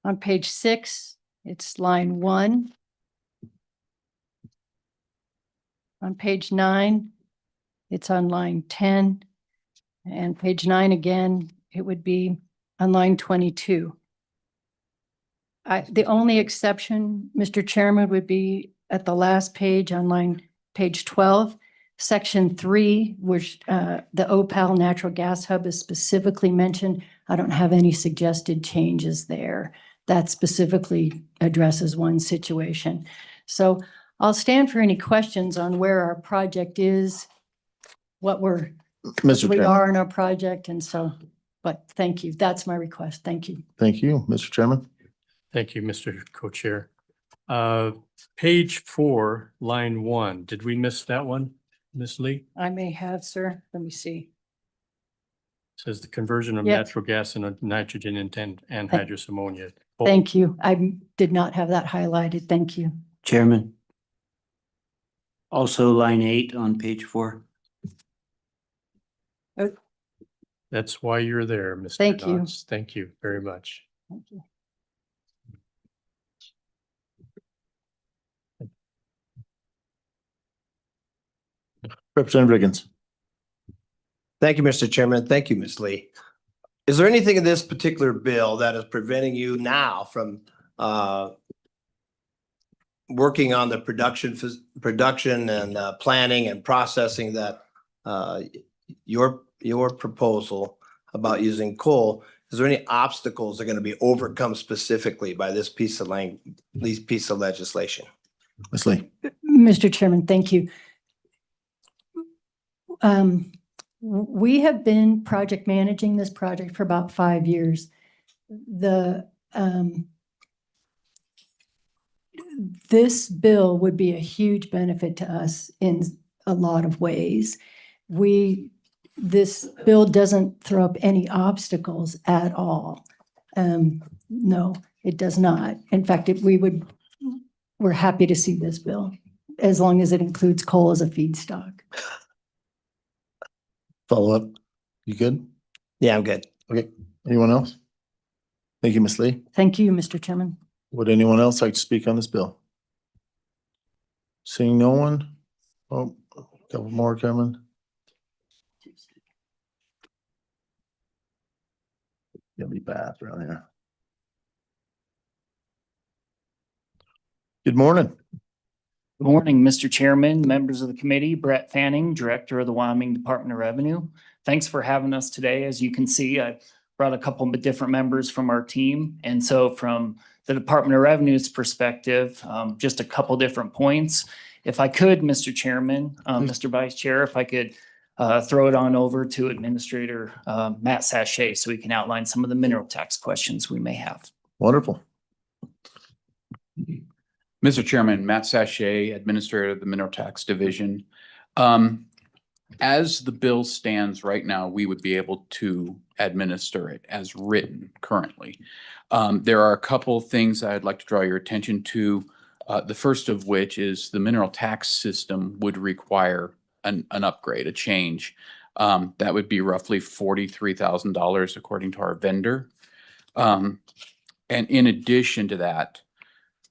On page 6, it's line 1. On page 9, it's on line 10. And page 9 again, it would be on line 22. The only exception, Mr. Chairman, would be at the last page on page 12, section 3, which the Opal Natural Gas Hub is specifically mentioned. I don't have any suggested changes there. That specifically addresses one situation. So I'll stand for any questions on where our project is, what we are in our project, and so, but thank you. That's my request. Thank you. Thank you, Mr. Chairman. Thank you, Mr. Co-Chair. Page 4, line 1. Did we miss that one, Ms. Lee? I may have, sir. Let me see. Says the conversion of Yep. natural gas and nitrogen and anhydrous ammonia. Thank you. I did not have that highlighted. Thank you. Chairman. Also line 8 on page 4. That's why you're there, Mr. Thank you. Knox. Thank you very much. Thank you. Representative Riggins. Thank you, Mr. Chairman. Thank you, Ms. Lee. Is there anything in this particular bill that is preventing you now from working on the production and planning and processing that your proposal about using coal? Is there any obstacles that are going to be overcome specifically by this piece of legislation? Ms. Lee. Mr. Chairman, thank you. We have been project managing this project for about 5 years. This bill would be a huge benefit to us in a lot of ways. This bill doesn't throw up any obstacles at all. No, it does not. In fact, we're happy to see this bill as long as it includes coal as a feedstock. Follow up. You good? Yeah, I'm good. Okay. Anyone else? Thank you, Ms. Lee. Thank you, Mr. Chairman. Would anyone else like to speak on this bill? Seeing no one? Oh, a couple more coming. Gonna be bad around here. Good morning. Good morning, Mr. Chairman, members of the committee, Brett Fanning, Director of the Wyoming Department of Revenue. Thanks for having us today. As you can see, I brought a couple of different members from our team. And so from the Department of Revenue's perspective, just a couple different points. If I could, Mr. Chairman, Mr. Vice Chair, if I could throw it on over to Administrator Matt Sachet so we can outline some of the mineral tax questions we may have. Wonderful. Mr. Chairman, Matt Sachet, Administrator of the Mineral Tax Division. As the bill stands right now, we would be able to administer it as written currently. There are a couple things I'd like to draw your attention to. The first of which is the mineral tax system would require an upgrade, a change. That would be roughly $43,000 according to our vendor. And in addition to that,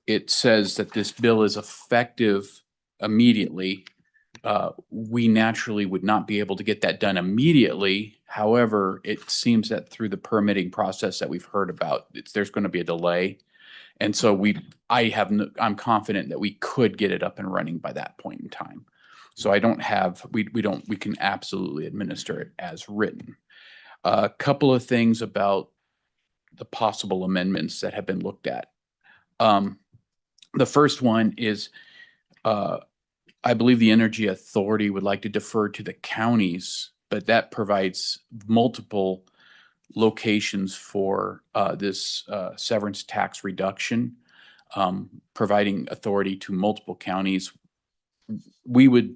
it says that this bill is effective immediately. We naturally would not be able to get that done immediately. However, it seems that through the permitting process that we've heard about, there's going to be a delay. And so I'm confident that we could get it up and running by that point in time. So we can absolutely administer it as written. A couple of things about the possible amendments that have been looked at. The first one is, I believe the Energy Authority would like to defer to the counties, but that provides multiple locations for this severance tax reduction, providing authority to multiple counties. We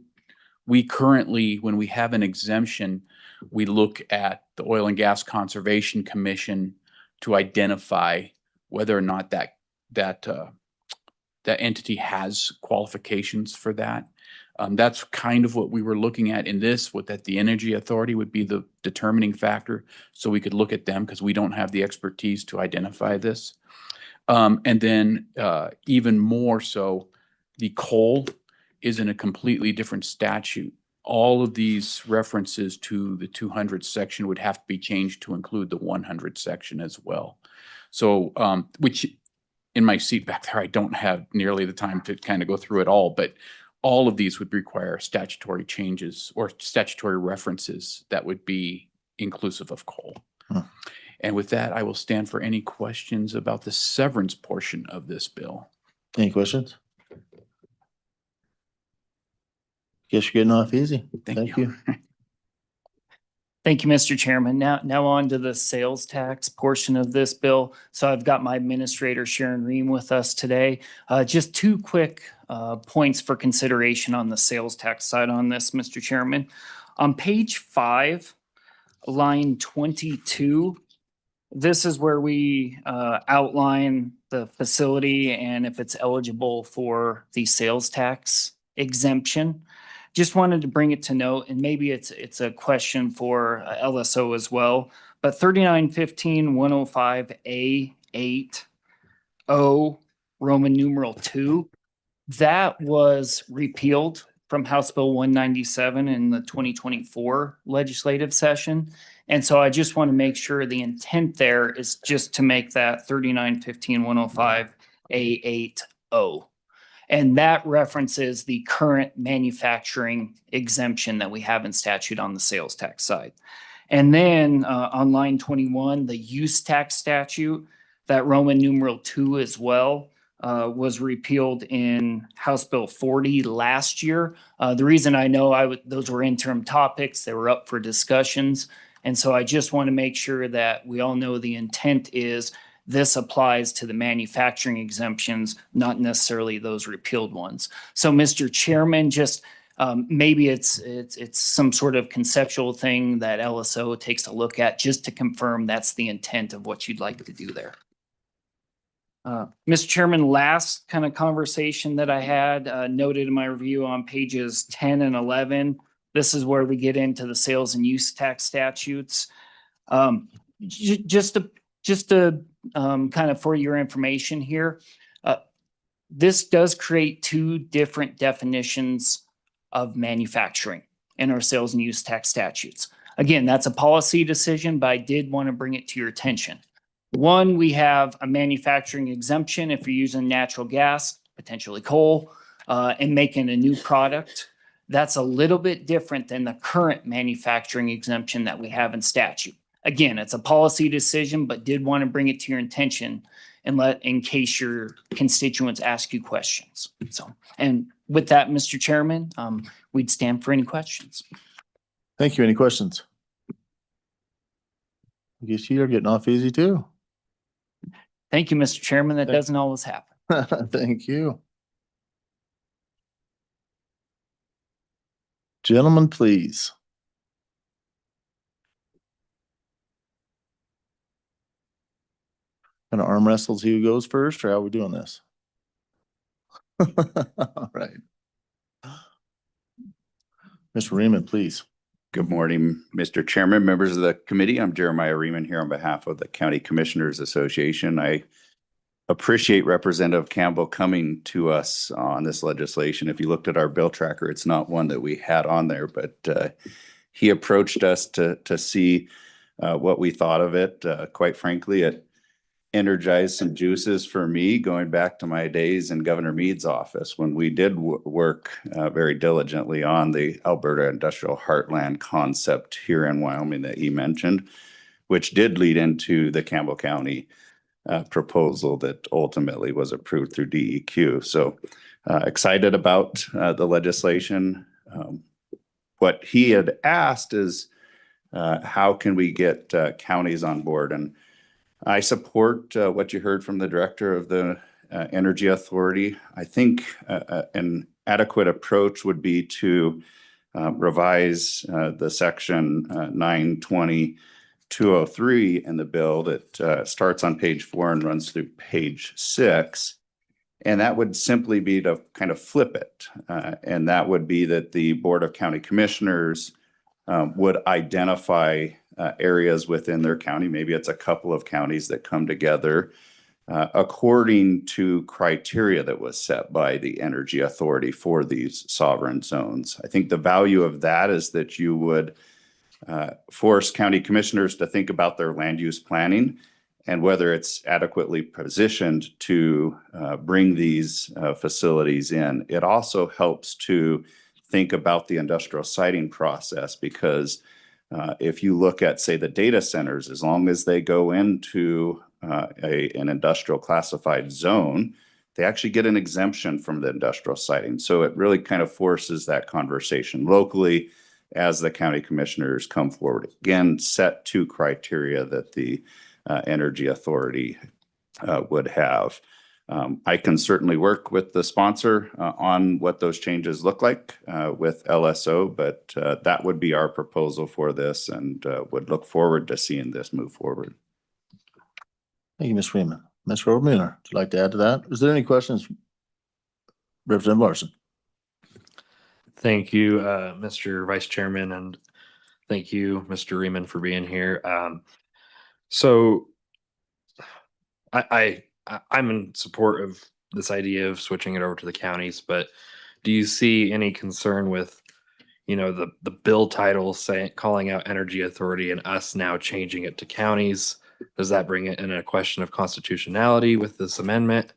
currently, when we have an exemption, we look at the Oil and Gas Conservation Commission to identify whether or not that entity has qualifications for that. That's kind of what we were looking at in this, that the Energy Authority would be the determining factor. So we could look at them because we don't have the expertise to identify this. And then even more so, the coal is in a completely different statute. All of these references to the 200 section would have to be changed to include the 100 section as well. So, which in my seat back there, I don't have nearly the time to kind of go through it all, but all of these would require statutory changes or statutory references that would be inclusive of coal. And with that, I will stand for any questions about the severance portion of this bill. Any questions? Guess you're getting off easy. Thank you. Thank you, Mr. Chairman. Now on to the sales tax portion of this bill. So I've got my administrator Sharon Ream with us today. Just two quick points for consideration on the sales tax side on this, Mr. Chairman. On page 5, line 22, this is where we outline the facility and if it's eligible for the sales tax exemption. Just wanted to bring it to note, and maybe it's a question for LSO as well, but 3915-105A8O Roman numeral 2, that was repealed from House Bill 197 in the 2024 legislative session. And so I just want to make sure the intent there is just to make that 3915-105 A8O. And that references the current manufacturing exemption that we have in statute on the sales tax side. And then on line 21, the use tax statute, that Roman numeral 2 as well, was repealed in House Bill 40 last year. The reason I know those were interim topics, they were up for discussions. And so I just want to make sure that we all know the intent is this applies to the manufacturing exemptions, not necessarily those repealed ones. So Mr. Chairman, just maybe it's some sort of conceptual thing that LSO takes a look at just to confirm that's the intent of what you'd like to do there. Mr. Chairman, last kind of conversation that I had noted in my review on pages 10 and 11. This is where we get into the sales and use tax statutes. Just to kind of for your information here, this does create two different definitions of manufacturing in our sales and use tax statutes. Again, that's a policy decision, but I did want to bring it to your attention. One, we have a manufacturing exemption if you're using natural gas, potentially coal, and making a new product. That's a little bit different than the current manufacturing exemption that we have in statute. Again, it's a policy decision, but did want to bring it to your attention and in case your constituents ask you questions. So, and with that, Mr. Chairman, we'd stand for any questions. Thank you. Any questions? I guess you're getting off easy too. Thank you, Mr. Chairman. That doesn't always happen. Thank you. Gentlemen, please. Gonna arm wrestle, see who goes first, or how are we doing this? All right. Mr. Riemann, please. Good morning, Mr. Chairman, members of the committee. I'm Jeremiah Riemann here on behalf of the County Commissioners Association. I appreciate Representative Campbell coming to us on this legislation. If you looked at our bill tracker, it's not one that we had on there, but he approached us to see what we thought of it. Quite frankly, it energized some juices for me going back to my days in Governor Mead's office when we did work very diligently on the Alberta Industrial Heartland concept here in Wyoming that he mentioned, which did lead into the Campbell County proposal that ultimately was approved through DEQ. So excited about the legislation. What he had asked is how can we get counties on board? And I support what you heard from the director of the Energy Authority. I think an adequate approach would be to revise the section 920-203 in the bill that starts on page 4 and runs through page 6. And that would simply be to kind of flip it. And that would be that the Board of County Commissioners would identify areas within their county. Maybe it's a couple of counties that come together according to criteria that was set by the Energy Authority for these sovereign zones. I think the value of that is that you would force county commissioners to think about their land use planning and whether it's adequately positioned to bring these facilities in. It also helps to think about the industrial siting process because if you look at, say, the data centers, as long as they go into an industrial classified zone, they actually get an exemption from the industrial siting. So it really kind of forces that conversation locally as the county commissioners come forward. Again, set 2 criteria that the Energy Authority would have. I can certainly work with the sponsor on what those changes look like with LSO, but that would be our proposal for this and would look forward to seeing this move forward. Thank you, Ms. Freeman. Ms. Robermiller, would you like to add to that? Is there any questions? Representative Larson. Thank you, Mr. Vice Chairman, and thank you, Mr. Riemann, for being here. So I'm in support of this idea of switching it over to the counties, but do you see any concern with, the bill title saying, calling out energy authority and us now changing it to counties? Does that bring it in a question of constitutionality with this amendment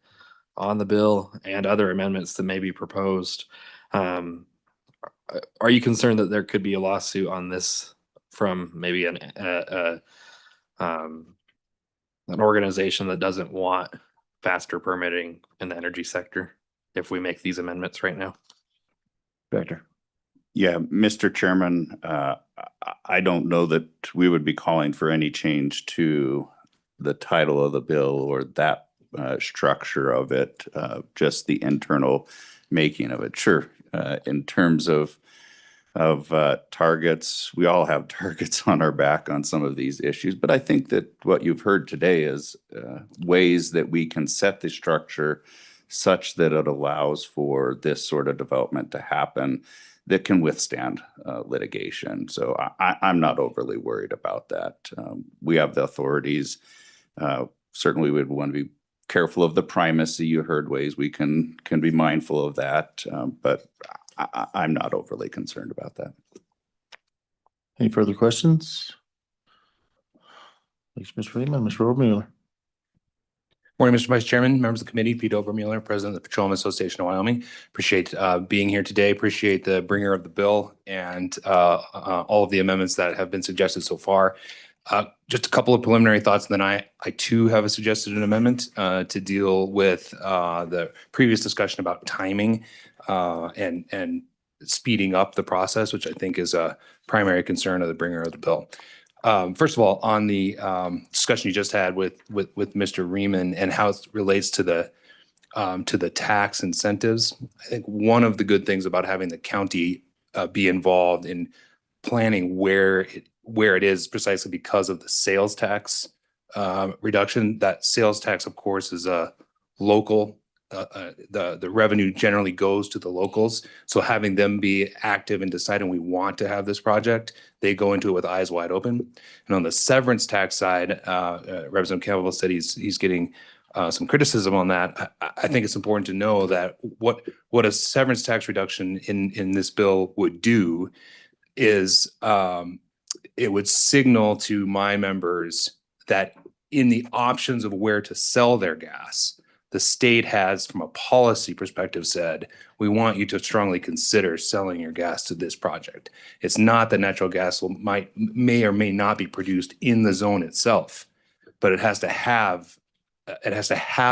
on the bill and other amendments that may be proposed? Are you concerned that there could be a lawsuit on this from maybe an organization that doesn't want faster permitting in the energy sector if we make these amendments right now? Director. Yeah, Mr. Chairman, I don't know that we would be calling for any change to the title of the bill or that structure of it, just the internal making of it. Sure, in terms of targets, we all have targets on our back on some of these issues, but I think that what you've heard today is ways that we can set the structure such that it allows for this sort of development to happen that can withstand litigation. So I'm not overly worried about that. We have the authorities. Certainly we would want to be careful of the primacy. You heard ways we can be mindful of that, but I'm not overly concerned about that. Any further questions? Thanks, Mr. Freeman. Mr. Obermueller. Morning, Mr. Vice Chairman, members of the committee, Pete Obermueller, President of the Petroleum Association of Wyoming. Appreciate being here today. Appreciate the bringer of the bill and all of the amendments that have been suggested so far. Just a couple of preliminary thoughts, and then I too have suggested an amendment to deal with the previous discussion about timing and speeding up the process, which I think is a primary concern of the bringer of the bill. First of all, on the discussion you just had with Mr. Riemann and how it relates to the tax incentives, I think one of the good things about having the county be involved in planning where it is precisely because of the sales tax reduction. That sales tax, of course, is a local. The revenue generally goes to the locals. So having them be active in deciding we want to have this project, they go into it with eyes wide open. And on the severance tax side, Representative Campbell said he's getting some criticism on that. I think it's important to know that what a severance tax reduction in this bill would do is it would signal to my members that in the options of where to sell their gas, the state has, from a policy perspective, said, we want you to strongly consider selling your gas to this project. It's not that natural gas may or may not be produced in the zone itself, but it has to have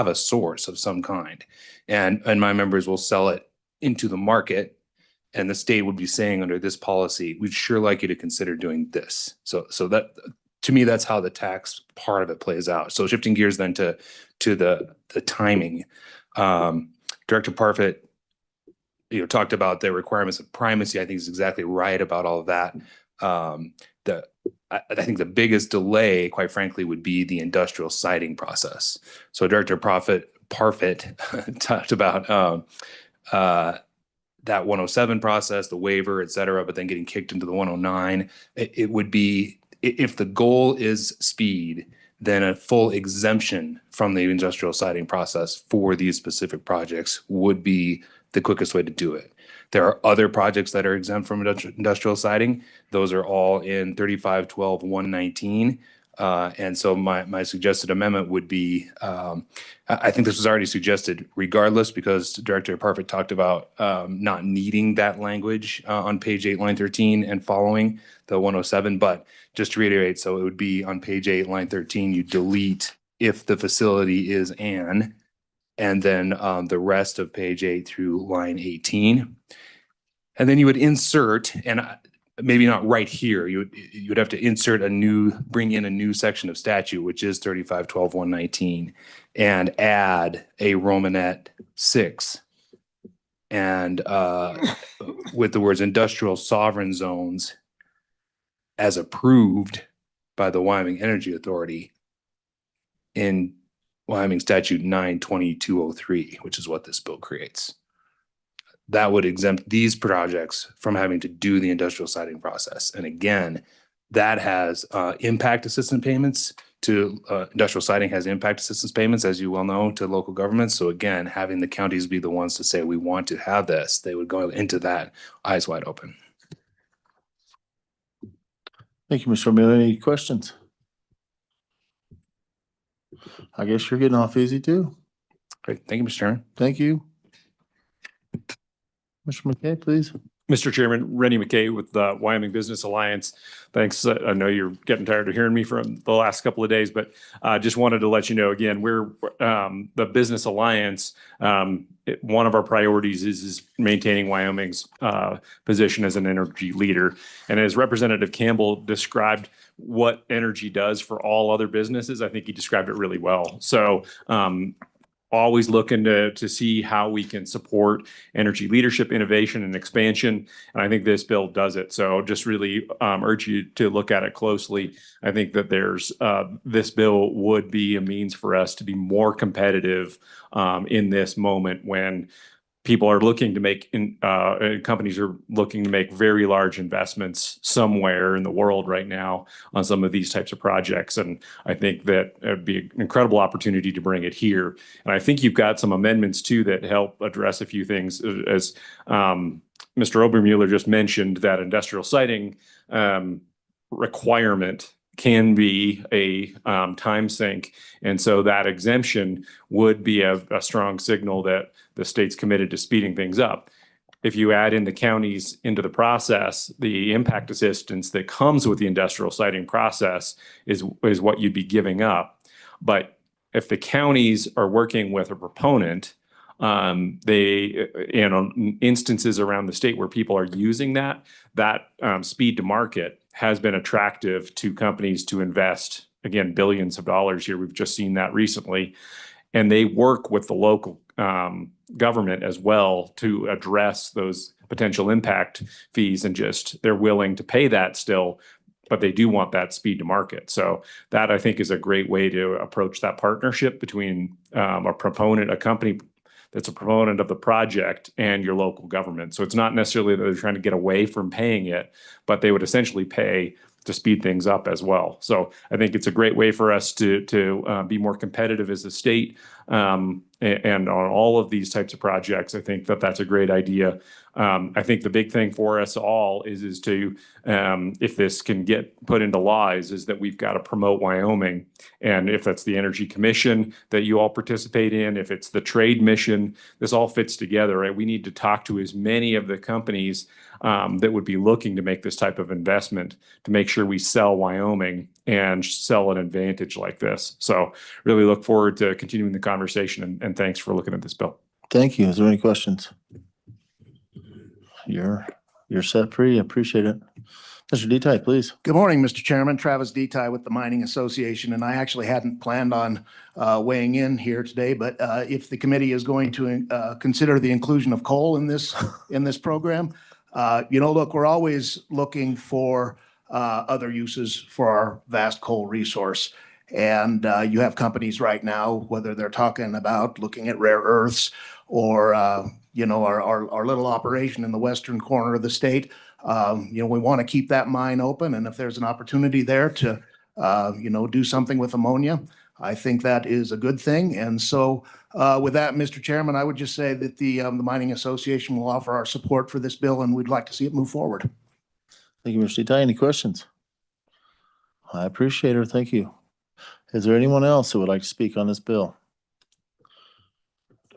a source of some kind. And my members will sell it into the market, and the state would be saying under this policy, we'd sure like you to consider doing this. So that, to me, that's how the tax part of it plays out. So shifting gears then to the timing. Director Parfit, talked about the requirements of primacy. I think he's exactly right about all of that. I think the biggest delay, quite frankly, would be the industrial siting process. So Director Parfit talked about that 107 process, the waiver, et cetera, but then getting kicked into the 109. It would be, if the goal is speed, then a full exemption from the industrial siting process for these specific projects would be the quickest way to do it. There are other projects that are exempt from industrial siting. Those are all in 3512-119. And so my suggested amendment would be, I think this was already suggested regardless, because Director Parfit talked about not needing that language on page 8, line 13 and following the 107. But just to reiterate, so it would be on page 8, line 13, you delete if the facility is an, and then the rest of page 8 through line 18. And then you would insert, and maybe not right here, you'd have to insert bring in a new section of statute, which is 3512-119, and add a Romanet 6. And with the words industrial sovereign zones as approved by the Wyoming Energy Authority in Wyoming Statute 92203, which is what this bill creates. That would exempt these projects from having to do the industrial siting process. And again, that has impact assistance payments industrial siting has impact assistance payments, as you well know, to local governments. So again, having the counties be the ones to say, we want to have this, they would go into that eyes wide open. Thank you, Mr. Miller. Any questions? I guess you're getting off easy too. Great. Thank you, Mr. Chairman. Thank you. Mr. McKay, please. Mr. Chairman, Rennie McKay with the Wyoming Business Alliance. Thanks. I know you're getting tired of hearing me from the last couple of days, but just wanted to let you know again, we're the Business Alliance. One of our priorities is maintaining Wyoming's position as an energy leader. And as Representative Campbell described what energy does for all other businesses, I think he described it really well. So always looking to see how we can support energy leadership, innovation, and expansion. And I think this bill does it. So just really urge you to look at it closely. I think that this bill would be a means for us to be more competitive in this moment when people are looking to companies are looking to make very large investments somewhere in the world right now on some of these types of projects. And I think that it'd be an incredible opportunity to bring it here. And I think you've got some amendments too that help address a few things. As Mr. Obermuller just mentioned, that industrial siting requirement can be a time sink. And so that exemption would be a strong signal that the state's committed to speeding things up. If you add in the counties into the process, the impact assistance that comes with the industrial siting process is what you'd be giving up. But if the counties are working with a proponent, instances around the state where people are using that speed to market has been attractive to companies to invest, again, billions of dollars here. We've just seen that recently. And they work with the local government as well to address those potential impact fees, and they're willing to pay that still, but they do want that speed to market. So that, I think, is a great way to approach that partnership between a company that's a proponent of the project and your local government. So it's not necessarily that they're trying to get away from paying it, but they would essentially pay to speed things up as well. So I think it's a great way for us to be more competitive as a state. And on all of these types of projects, I think that's a great idea. I think the big thing for us all is to, if this can get put into law, is that we've got to promote Wyoming. And if that's the Energy Commission that you all participate in, if it's the trade mission, this all fits together, right? We need to talk to as many of the companies that would be looking to make this type of investment to make sure we sell Wyoming and sell an advantage like this. So really look forward to continuing the conversation, and thanks for looking at this bill. Thank you. Is there any questions? You're set free. I appreciate it. Mr. Detai, please. Good morning, Mr. Chairman. Travis Detai with the Mining Association, and I actually hadn't planned on weighing in here today, but if the committee is going to consider the inclusion of coal in this program, look, we're always looking for other uses for our vast coal resource. And you have companies right now, whether they're talking about looking at rare earths or, our little operation in the western corner of the state. We want to keep that mine open. And if there's an opportunity there to, do something with ammonia, I think that is a good thing. And so with that, Mr. Chairman, I would just say that the Mining Association will offer our support for this bill, and we'd like to see it move forward. Thank you, Mr. Detai. Any questions? I appreciate it. Thank you. Is there anyone else who would like to speak on this bill?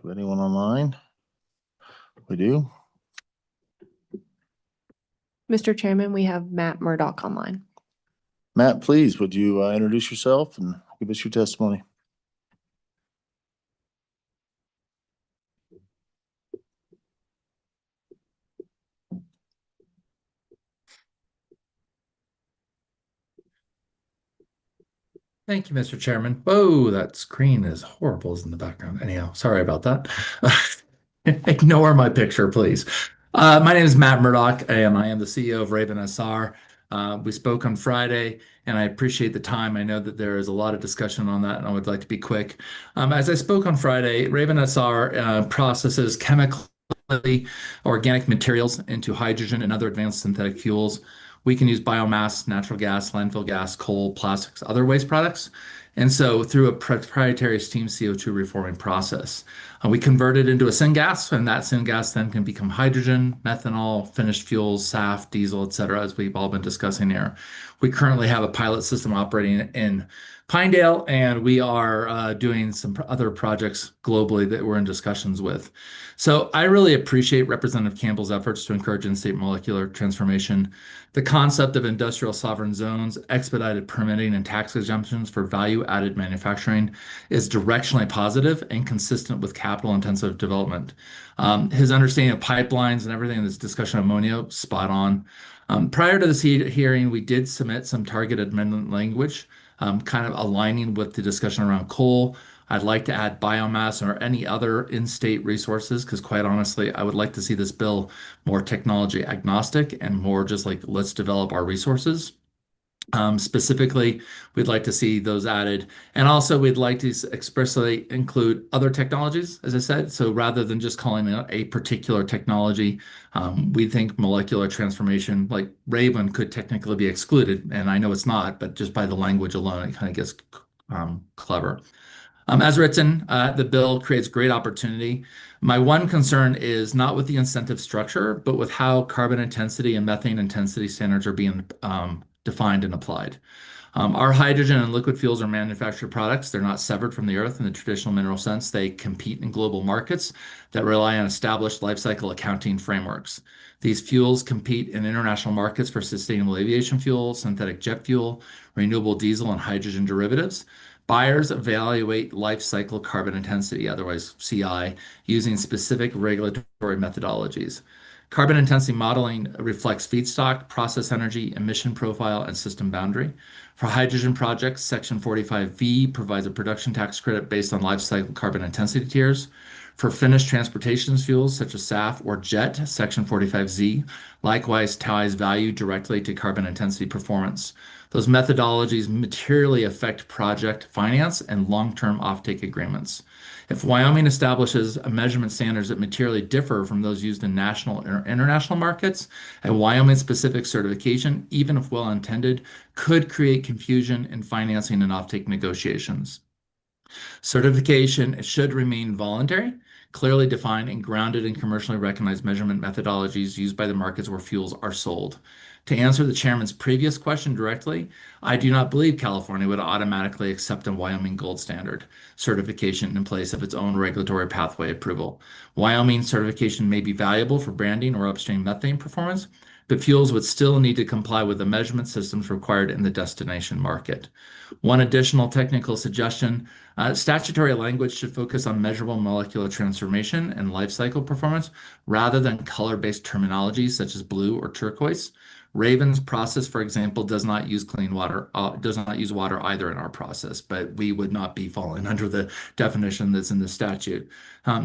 Do anyone online? We do. Mr. Chairman, we have Matt Murdock online. Matt, please, would you introduce yourself and give us your testimony? Thank you, Mr. Chairman. Whoa, that screen is horrible, is in the background. Anyhow, sorry about that. Ignore my picture, please. My name is Matt Murdock, and I am the CEO of Raven SR. We spoke on Friday, and I appreciate the time. I know that there is a lot of discussion on that, and I would like to be quick. As I spoke on Friday, Raven SR processes chemically organic materials into hydrogen and other advanced synthetic fuels. we can use biomass, natural gas, landfill gas, coal, plastics, other waste products. And so through a proprietary steam CO2 reforming process, we convert it into a syngas, and that syngas then can become hydrogen, methanol, finished fuels, SAF, diesel, et cetera, as we've all been discussing here. We currently have a pilot system operating in Pinedale, and we are doing some other projects globally that we're in discussions with. So I really appreciate Representative Campbell's efforts to encourage in-state molecular transformation. The concept of industrial sovereign zones, expedited permitting, and tax exemptions for value-added manufacturing is directionally positive and consistent with capital-intensive development. His understanding of pipelines and everything in this discussion of ammonia, spot on. Prior to this hearing, we did submit some targeted amendment language, kind of aligning with the discussion around coal. I'd like to add biomass or any other in-state resources because quite honestly, I would like to see this bill more technology agnostic and more just like, let's develop our resources. Specifically, we'd like to see those added. And also we'd like to expressly include other technologies, as I said. So rather than just calling out a particular technology, we think molecular transformation, like Raven, could technically be excluded. And I know it's not, but just by the language alone, it kind of gets clever. As written, the bill creates great opportunity. My one concern is not with the incentive structure, but with how carbon intensity and methane intensity standards are being defined and applied. Our hydrogen and liquid fuels are manufactured products. They're not severed from the earth in the traditional mineral sense. They compete in global markets that rely on established life cycle accounting frameworks. These fuels compete in international markets for sustainable aviation fuel, synthetic jet fuel, renewable diesel, and hydrogen derivatives. Buyers evaluate life cycle carbon intensity, otherwise CI, using specific regulatory methodologies. Carbon intensity modeling reflects feedstock, process energy, emission profile, and system boundary. For hydrogen projects, Section 45V provides a production tax credit based on life cycle carbon intensity tiers. For finished transportation fuels such as SAF or jet, Section 45Z likewise ties value directly to carbon intensity performance. Those methodologies materially affect project finance and long-term offtake agreements. If Wyoming establishes measurement standards that materially differ from those used in national or international markets, a Wyoming-specific certification, even if well-intended, could create confusion in financing and offtake negotiations. Certification should remain voluntary, clearly defined and grounded in commercially recognized measurement methodologies used by the markets where fuels are sold. To answer the chairman's previous question directly, I do not believe California would automatically accept a Wyoming gold standard certification in place of its own regulatory pathway approval. Wyoming certification may be valuable for branding or upstream methane performance, but fuels would still need to comply with the measurement systems required in the destination market. One additional technical suggestion, statutory language should focus on measurable molecular transformation and life cycle performance rather than color-based terminology such as blue or turquoise. Raven's process, for example, does not use clean water, does not use water either in our process, but we would not be falling under the definition that's in the statute.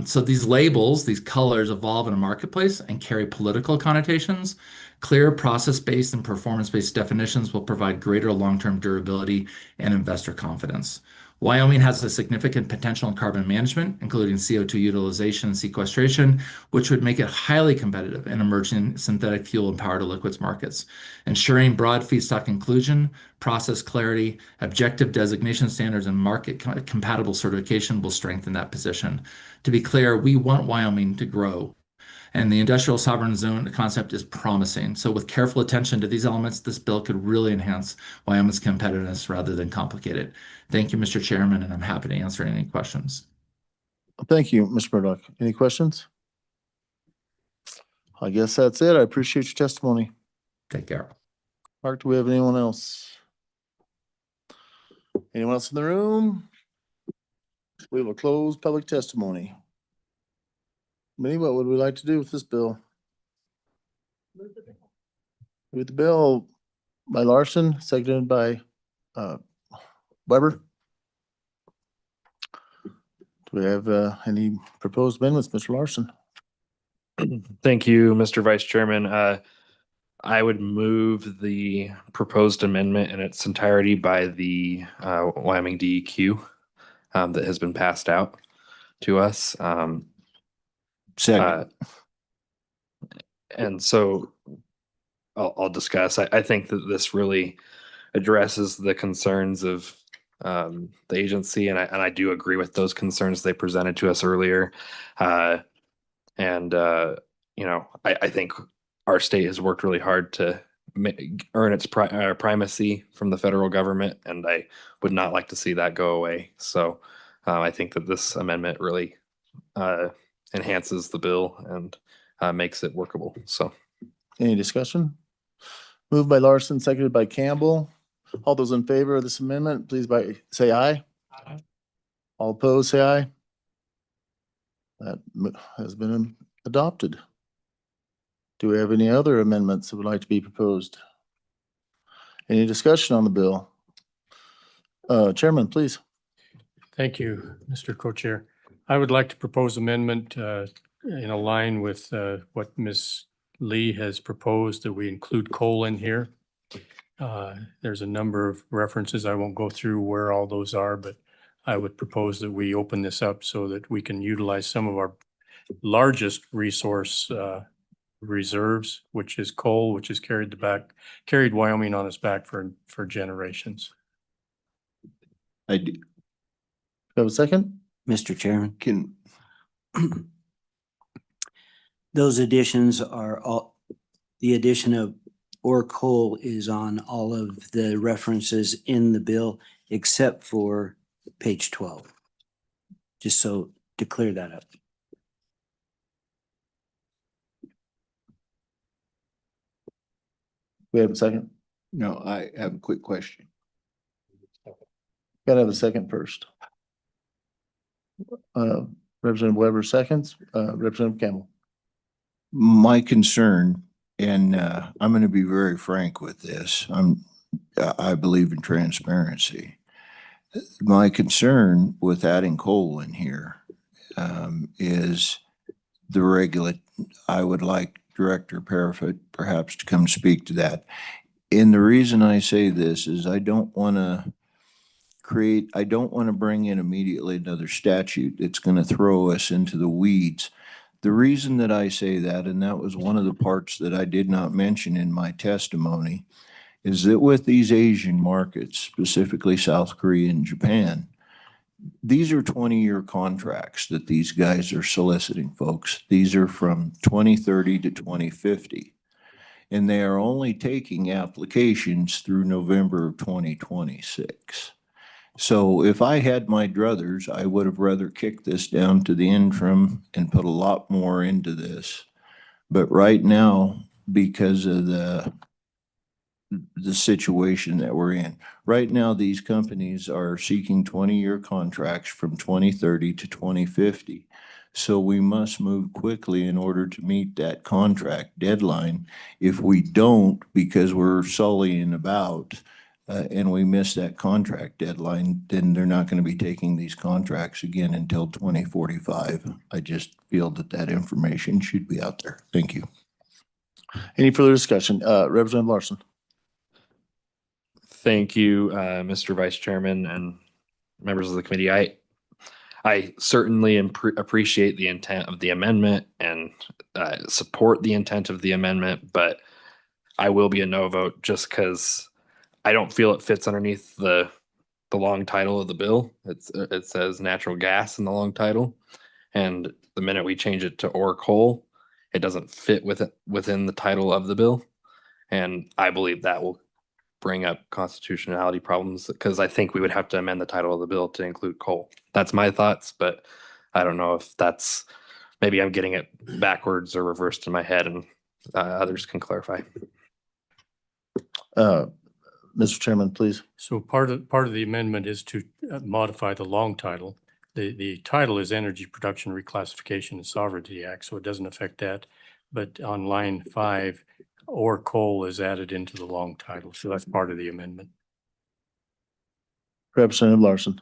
So these labels, these colors evolve in a marketplace and carry political connotations. Clear process-based and performance-based definitions will provide greater long-term durability and investor confidence. Wyoming has a significant potential in carbon management, including CO2 utilization and sequestration, which would make it highly competitive in emerging synthetic fuel and power-to-liquids markets. Ensuring broad feedstock inclusion, process clarity, objective designation standards, and market-compatible certification will strengthen that position. To be clear, we want Wyoming to grow, and the industrial sovereign zone concept is promising. So with careful attention to these elements, this bill could really enhance Wyoming's competitiveness rather than complicate it. Thank you, Mr. Chairman, and I'm happy to answer any questions. Thank you, Mr. Murdoch. Any questions? I guess that's it. I appreciate your testimony. Take care. Mark, do we have anyone else? Anyone else in the room? We will close public testimony. Minnie, what would we like to do with this bill? With the bill by Larson, seconded by Weber. Do we have any proposed amendments, Mr. Larson? Thank you, Mr. Vice Chairman. I would move the proposed amendment in its entirety by the Wyoming DEQ that has been passed out to us. Second. And so I'll discuss. I think that this really addresses the concerns of the agency, and I do agree with those concerns they presented to us earlier. You know, I think our state has worked really hard to earn its primacy from the federal government, and I would not like to see that go away. So I think that this amendment really enhances the bill and makes it workable. So, Any discussion? Moved by Larson, seconded by Campbell. All those in favor of this amendment, please say aye. Aye. All opposed, say aye. That has been adopted. Do we have any other amendments that would like to be proposed? Any discussion on the bill? Chairman, please. Thank you, Mr. Co-Chair. I would like to propose amendment in a line with what Ms. Lee has proposed, that we include coal in here. There's a number of references. I won't go through where all those are, but I would propose that we open this up so that we can utilize some of our largest resource reserves, which is coal, which has carried Wyoming on its back for generations. I do. Have a second? Mr. Chairman, Can, those additions are all, the addition of or coal is on all of the references in the bill except for page 12. Just so to clear that up. We have a second? no, I have a quick question. Gotta have a second first. Representative Weber seconds, Representative Campbell. My concern, and I'm going to be very frank with this, I believe in transparency. My concern with adding coal in here is the I would like Director Parafit perhaps to come speak to that. And the reason I say this is I don't want to bring in immediately another statute that's going to throw us into the weeds. The reason that I say that, and that was one of the parts that I did not mention in my testimony, is that with these Asian markets, specifically South Korea and Japan, these are 20-year contracts that these guys are soliciting, folks. These are from 2030 to 2050. And they are only taking applications through November of 2026. So if I had my druthers, I would have rather kicked this down to the interim and put a lot more into this. But right now, because of the situation that we're in, right now, these companies are seeking 20-year contracts from 2030 to 2050. So we must move quickly in order to meet that contract deadline. If we don't, because we're sullying about, and we miss that contract deadline, then they're not going to be taking these contracts again until 2045. I just feel that that information should be out there. Thank you. Any further discussion? Representative Larson. thank you, Mr. Vice Chairman and members of the committee. I certainly appreciate the intent of the amendment and support the intent of the amendment, but I will be a no vote just because I don't feel it fits underneath the long title of the bill. It says natural gas in the long title, and the minute we change it to or coal, it doesn't fit within the title of the bill, and I believe that will bring up constitutionality problems because I think we would have to amend the title of the bill to include coal. That's my thoughts, but I don't know if that's, maybe I'm getting it backwards or reversed in my head, and others can clarify. Mr. Chairman, please. So part of the amendment is to modify the long title. The title is Energy Production Reclassification and Sovereignty Act, so it doesn't affect that. But on line 5, or coal is added into the long title, so that's part of the amendment. Representative Larson.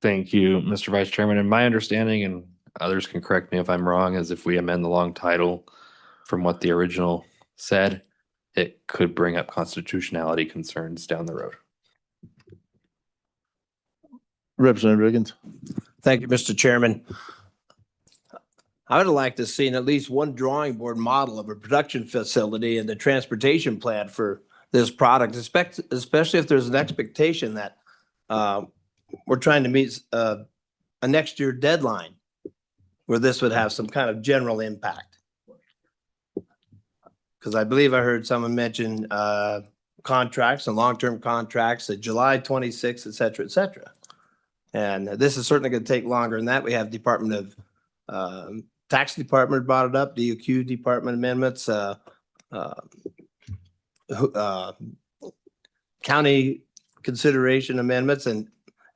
Thank you, Mr. Vice Chairman. And my understanding, and others can correct me if I'm wrong, is if we amend the long title from what the original said, it could bring up constitutionality concerns down the road. Representative Riggins. Thank you, Mr. Chairman. I would have liked to seen at least one drawing board model of a production facility and the transportation plan for this product, especially if there's an expectation that we're trying to meet a next year deadline where this would have some kind of general impact. Because I believe I heard someone mention contracts and long-term contracts at July 26th, et cetera, et cetera. And this is certainly going to take longer than that. We have Department of Tax Department brought it up, DOQ Department amendments, county consideration amendments, and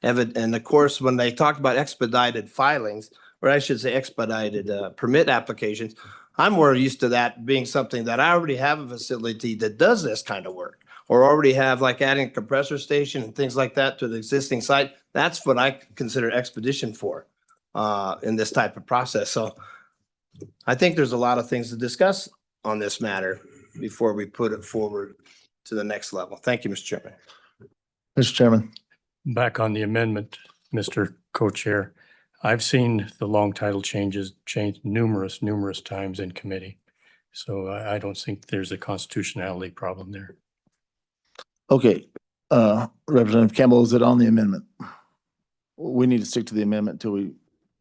of course, when they talked about expedited filings, or I should say expedited permit applications, I'm more used to that being something that I already have a facility that does this kind of work, or already have like adding a compressor station and things like that to the existing site. That's what I consider expedition for in this type of process. So I think there's a lot of things to discuss on this matter before we put it forward to the next level. Thank you, Mr. Chairman. Mr. Chairman. Back on the amendment, Mr. Co-Chair, I've seen the long title changes changed numerous times in committee. So I don't think there's a constitutionality problem there. Okay, Representative Campbell, is it on the amendment? We need to stick to the amendment until we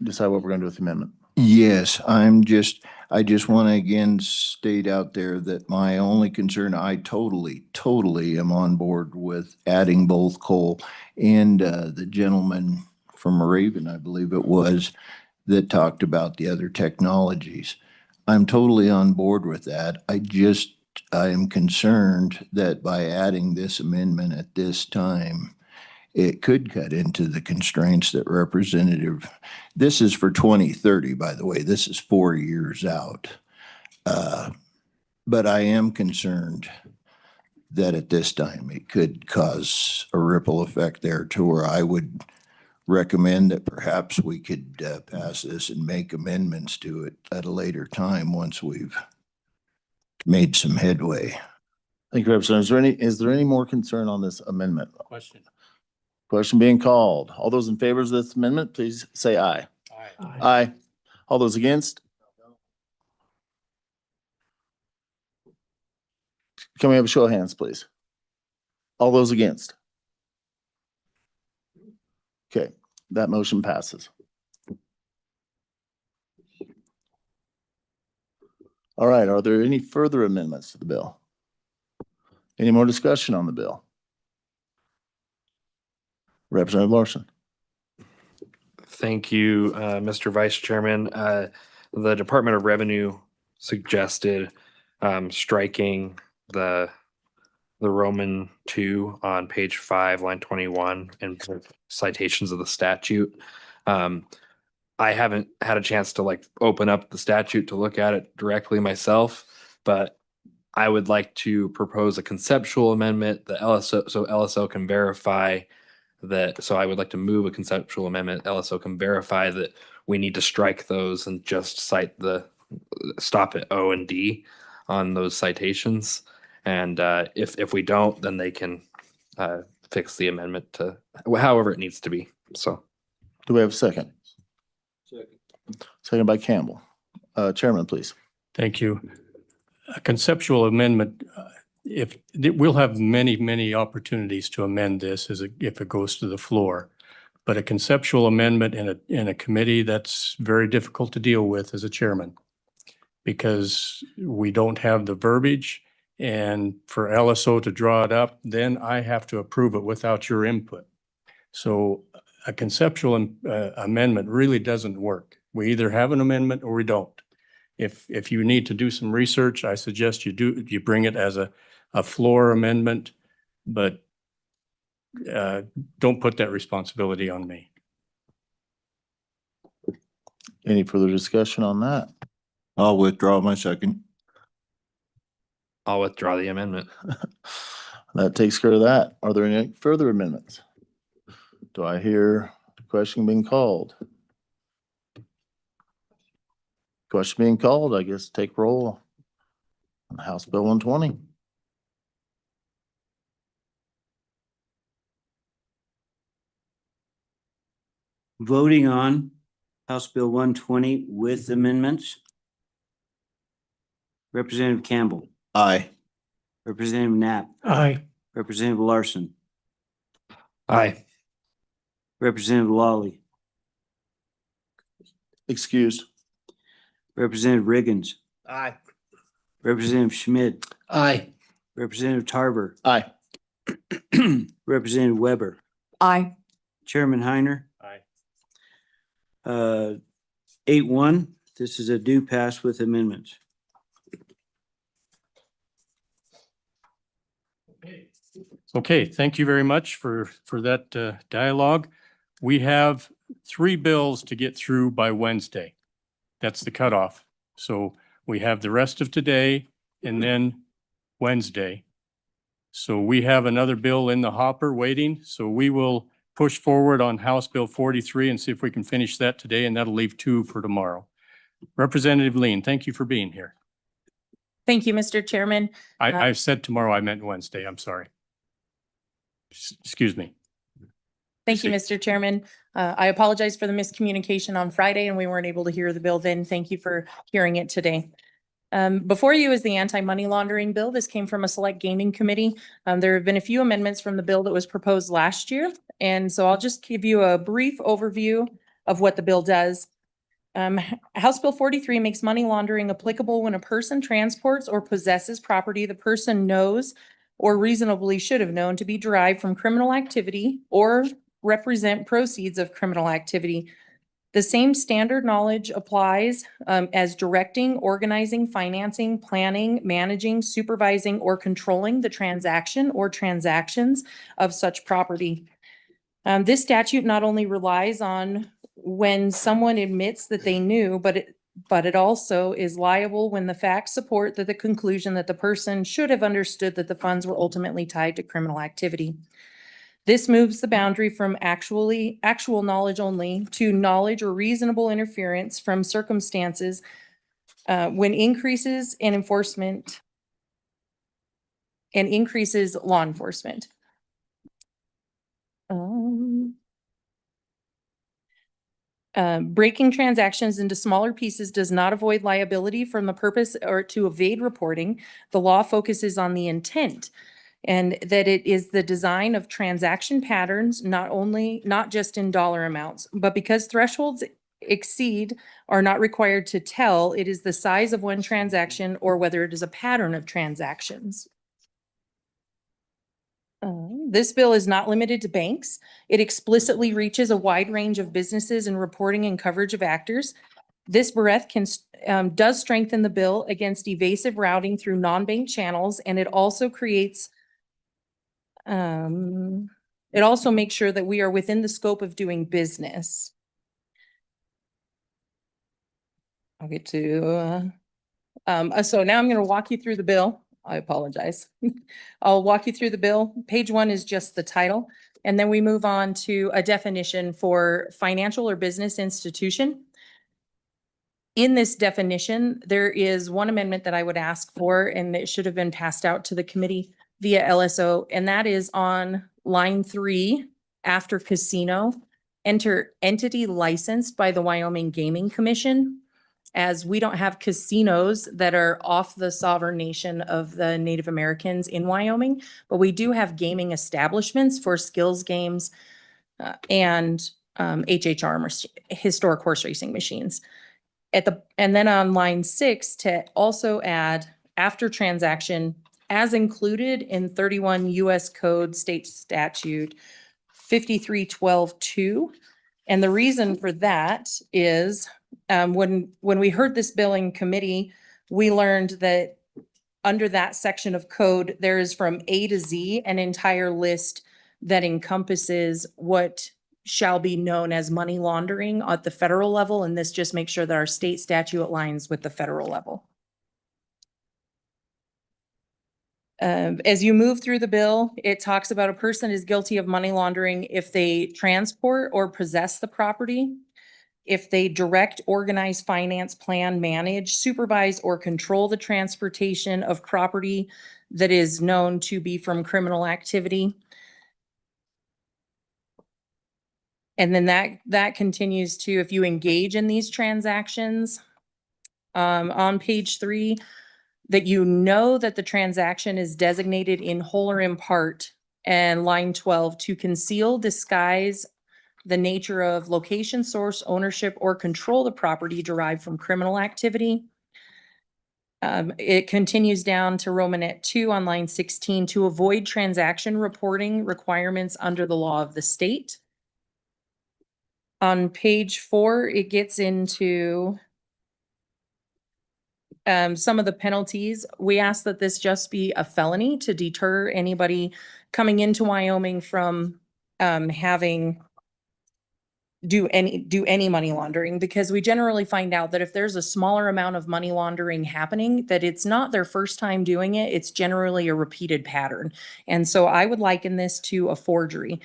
decide what we're gonna do with the amendment. Yes, I just want to again state out there that my only concern, I totally am on board with adding both coal and the gentleman from Raven, I believe it was, that talked about the other technologies. I'm totally on board with that. I am concerned that by adding this amendment at this time, it could cut into the constraints that this is for 2030, by the way, this is 4 years out. But I am concerned that at this time, it could cause a ripple effect there to where I would recommend that perhaps we could pass this and make amendments to it at a later time once we've made some headway. Thank you, Representative. Is there any more concern on this amendment? Question. Question being called. All those in favor of this amendment, please say aye. Aye. Aye. All those against? Can we have a show of hands, please? All those against? Okay, that motion passes. All right, are there any further amendments to the bill? Any more discussion on the bill? Representative Larson. Thank you, Mr. Vice Chairman. The Department of Revenue suggested striking the Roman 2 on page 5, line 21, and citations of the statute. I haven't had a chance to open up the statute to look at it directly myself, but I would like to propose a conceptual amendment. The LSO, so LSO can verify that. So I would like to move a conceptual amendment. LSO can verify that we need to strike those and just cite stop at O and D on those citations. And if we don't, then they can fix the amendment to however it needs to be. So, do we have a second? Second by Campbell. Chairman, please. Thank you. A conceptual amendment, we'll have many opportunities to amend this if it goes to the floor. But a conceptual amendment in a committee, that's very difficult to deal with as a chairman, because we don't have the verbiage, and for LSO to draw it up, then I have to approve it without your input. So a conceptual amendment really doesn't work. We either have an amendment or we don't. If you need to do some research, I suggest you bring it as a floor amendment, but don't put that responsibility on me. Any further discussion on that? I'll withdraw my second. I'll withdraw the amendment. That takes care of that. Are there any further amendments? Do I hear the question being called? Question being called, I guess take roll on House Bill 120. Voting on House Bill 120 with amendments. Representative Campbell, Aye. Representative Knapp, Aye. Representative Larson, Aye. Representative Lawley, Excused. Representative Riggins, Aye. Representative Schmidt, Aye. Representative Tarver, Aye. Representative Weber, Aye. Chairman Heiner. Aye. 8-1, this is a due pass with amendments. Okay, thank you very much for that dialogue. We have 3 bills to get through by Wednesday. That's the cutoff. So we have the rest of today and then Wednesday. So we have another bill in the hopper waiting. So we will push forward on House Bill 43 and see if we can finish that today, and that'll leave 2 for tomorrow. Representative Lean, thank you for being here. Thank you, Mr. Chairman. I said tomorrow, I meant Wednesday. I'm sorry. Excuse me. Thank you, Mr. Chairman. I apologize for the miscommunication on Friday and we weren't able to hear the bill then. Thank you for hearing it today. Before you is the anti-money laundering bill. This came from a select gaming committee. There have been a few amendments from the bill that was proposed last year. And so I'll just give you a brief overview of what the bill does. House Bill 43 makes money laundering applicable when a person transports or possesses property the person knows or reasonably should have known to be derived from criminal activity or represent proceeds of criminal activity. The same standard knowledge applies as directing, organizing, financing, planning, managing, supervising, or controlling the transaction or transactions of such property. This statute not only relies on when someone admits that they knew, but it also is liable when the facts support that the conclusion that the person should have understood that the funds were ultimately tied to criminal activity. This moves the boundary from actual knowledge only to knowledge or reasonable interference from circumstances when increases in enforcement and increases law enforcement. Breaking transactions into smaller pieces does not avoid liability from the purpose or to evade reporting. The law focuses on the intent and that it is the design of transaction patterns, not just in dollar amounts, but because thresholds exceed are not required to tell, it is the size of one transaction or whether it is a pattern of transactions. This bill is not limited to banks. It explicitly reaches a wide range of businesses in reporting and coverage of actors. This breadth does strengthen the bill against evasive routing through non-bank channels, and it also creates it also makes sure that we are within the scope of doing business. I'll get to, so now I'm going to walk you through the bill. I apologize. I'll walk you through the bill. Page 1 is just the title. And then we move on to a definition for financial or business institution. In this definition, there is one amendment that I would ask for, and it should have been passed out to the committee via LSO, and that is on line 3 after casino, enter entity licensed by the Wyoming Gaming Commission, as we don't have casinos that are off the sovereign nation of the Native Americans in Wyoming, but we do have gaming establishments for skills games and HHR, historic horse racing machines. And then on line 6 to also add after transaction as included in 31 U.S. Code State Statute 5312-2. And the reason for that is when we heard this bill in committee, we learned that under that section of code, there is from A to Z an entire list that encompasses what shall be known as money laundering at the federal level. And this just makes sure that our state statute aligns with the federal level. As you move through the bill, it talks about a person is guilty of money laundering if they transport or possess the property, if they direct, organize, finance, plan, manage, supervise, or control the transportation of property that is known to be from criminal activity. And then that continues to, if you engage in these transactions, on page 3, that you know that the transaction is designated in whole or in part, and line 12, to conceal, disguise the nature of location, source, ownership, or control the property derived from criminal activity. It continues down to Romanet 2 on line 16, to avoid transaction reporting requirements under the law of the state. On page 4, it gets into some of the penalties. We ask that this just be a felony to deter anybody coming into Wyoming from do any money laundering, because we generally find out that if there's a smaller amount of money laundering happening, that it's not their first time doing it. It's generally a repeated pattern. And so I would liken this to a forgery.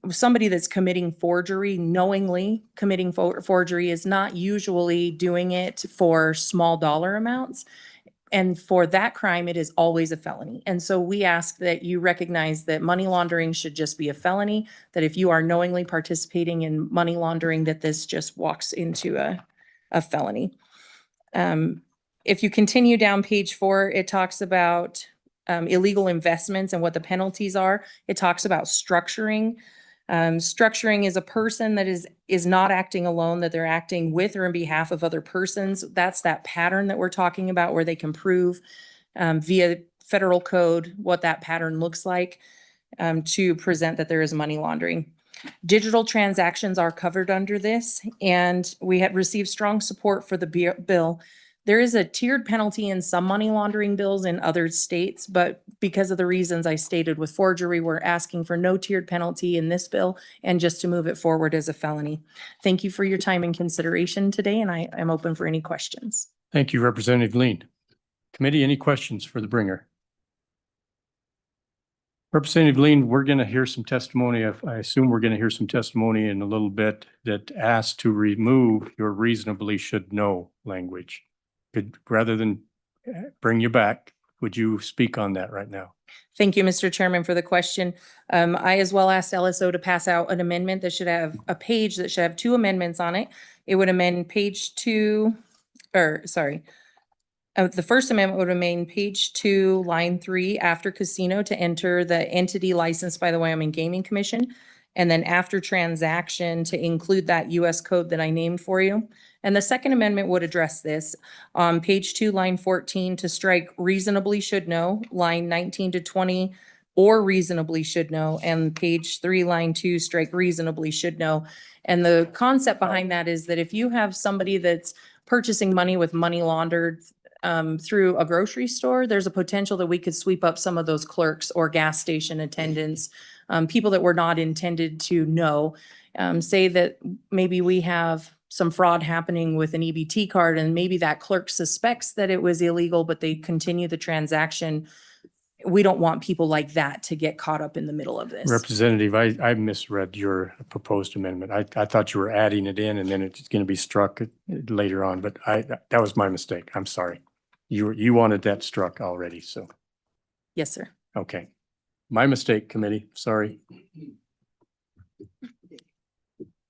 Somebody that's committing forgery, knowingly committing forgery, is not usually doing it for small dollar amounts. And for that crime, it is always a felony. And so we ask that you recognize that money laundering should just be a felony, that if you are knowingly participating in money laundering, that this just walks into a felony. If you continue down page 4, it talks about illegal investments and what the penalties are. It talks about structuring. Structuring is a person that is not acting alone, that they're acting with or in behalf of other persons. That's that pattern that we're talking about, where they can prove via federal code what that pattern looks like to present that there is money laundering. Digital transactions are covered under this, and we have received strong support for the bill. There is a tiered penalty in some money laundering bills in other states, but because of the reasons I stated with forgery, we're asking for no tiered penalty in this bill and just to move it forward as a felony. Thank you for your time and consideration today, and I am open for any questions. Thank you, Representative Lean. Committee, any questions for the bringer? Representative Lean, we're going to hear some testimony. I assume we're going to hear some testimony in a little bit that asks to remove your reasonably should know language. Rather than bring you back, would you speak on that right now? Thank you, Mr. Chairman, for the question. I as well asked LSO to pass out an amendment that should have a page that should have 2 amendments on it. It would amend page 2, or sorry. The first amendment would remain page 2, line 3, after casino, to enter the entity licensed by the Wyoming Gaming Commission. And then after transaction, to include that US code that I named for you. And the second amendment would address this on page 2, line 14, to strike reasonably should know, line 19 to 20, or reasonably should know, and page 3, line 2, strike reasonably should know. And the concept behind that is that if you have somebody that's purchasing money with money laundered through a grocery store, there's a potential that we could sweep up some of those clerks or gas station attendants, people that were not intended to know. Say that maybe we have some fraud happening with an EBT card, and maybe that clerk suspects that it was illegal, but they continue the transaction. We don't want people like that to get caught up in the middle of this. Representative, I misread your proposed amendment. I thought you were adding it in and then it's going to be struck later on, but that was my mistake. I'm sorry. You wanted that struck already, so. Yes, sir. Okay. My mistake, committee. Sorry.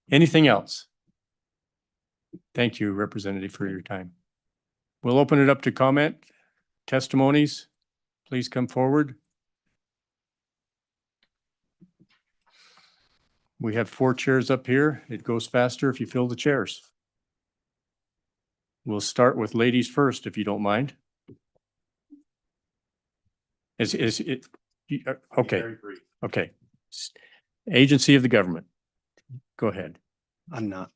Anything else? Thank you, Representative, for your time. We'll open it up to comment, testimonies. Please come forward. We have 4 chairs up here. It goes faster if you fill the chairs. We'll start with ladies first, if you don't mind. Is it, okay, okay. Agency of the government. Go ahead. I'm not.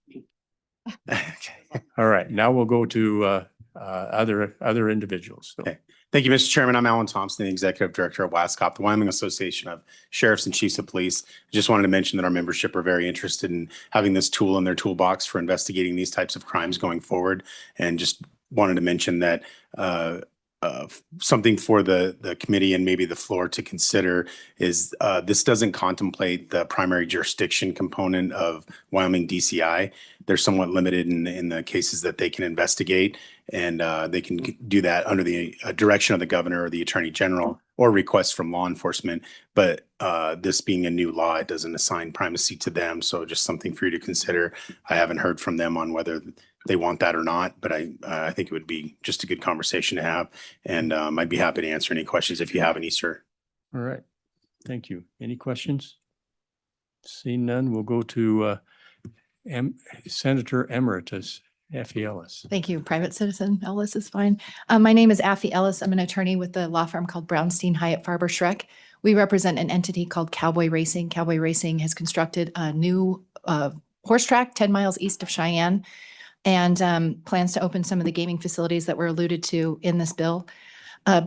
Okay. All right, now we'll go to other individuals. So. Okay. Thank you, Mr. Chairman. I'm Alan Thompson, the Executive Director of WASCOP, the Wyoming Association of Sheriffs and Chiefs of Police. I just wanted to mention that our membership are very interested in having this tool in their toolbox for investigating these types of crimes going forward. And just wanted to mention that something for the committee and maybe the floor to consider is this doesn't contemplate the primary jurisdiction component of Wyoming DCI. They're somewhat limited in the cases that they can investigate, and they can do that under the direction of the governor or the attorney general or requests from law enforcement. But this being a new law, it doesn't assign primacy to them. So just something for you to consider. I haven't heard from them on whether they want that or not, but I think it would be just a good conversation to have. And I'd be happy to answer any questions if you have any, sir. All right. Thank you. Any questions? Seeing none, we'll go to Senator Emeritus Effie Ellis. Thank you. Private citizen Ellis is fine. My name is Affie Ellis. I'm an attorney with the law firm called Brownstein Hyatt Farber Schreck. We represent an entity called Cowboy Racing. Cowboy Racing has constructed a new horse track 10 miles east of Cheyenne and plans to open some of the gaming facilities that were alluded to in this bill.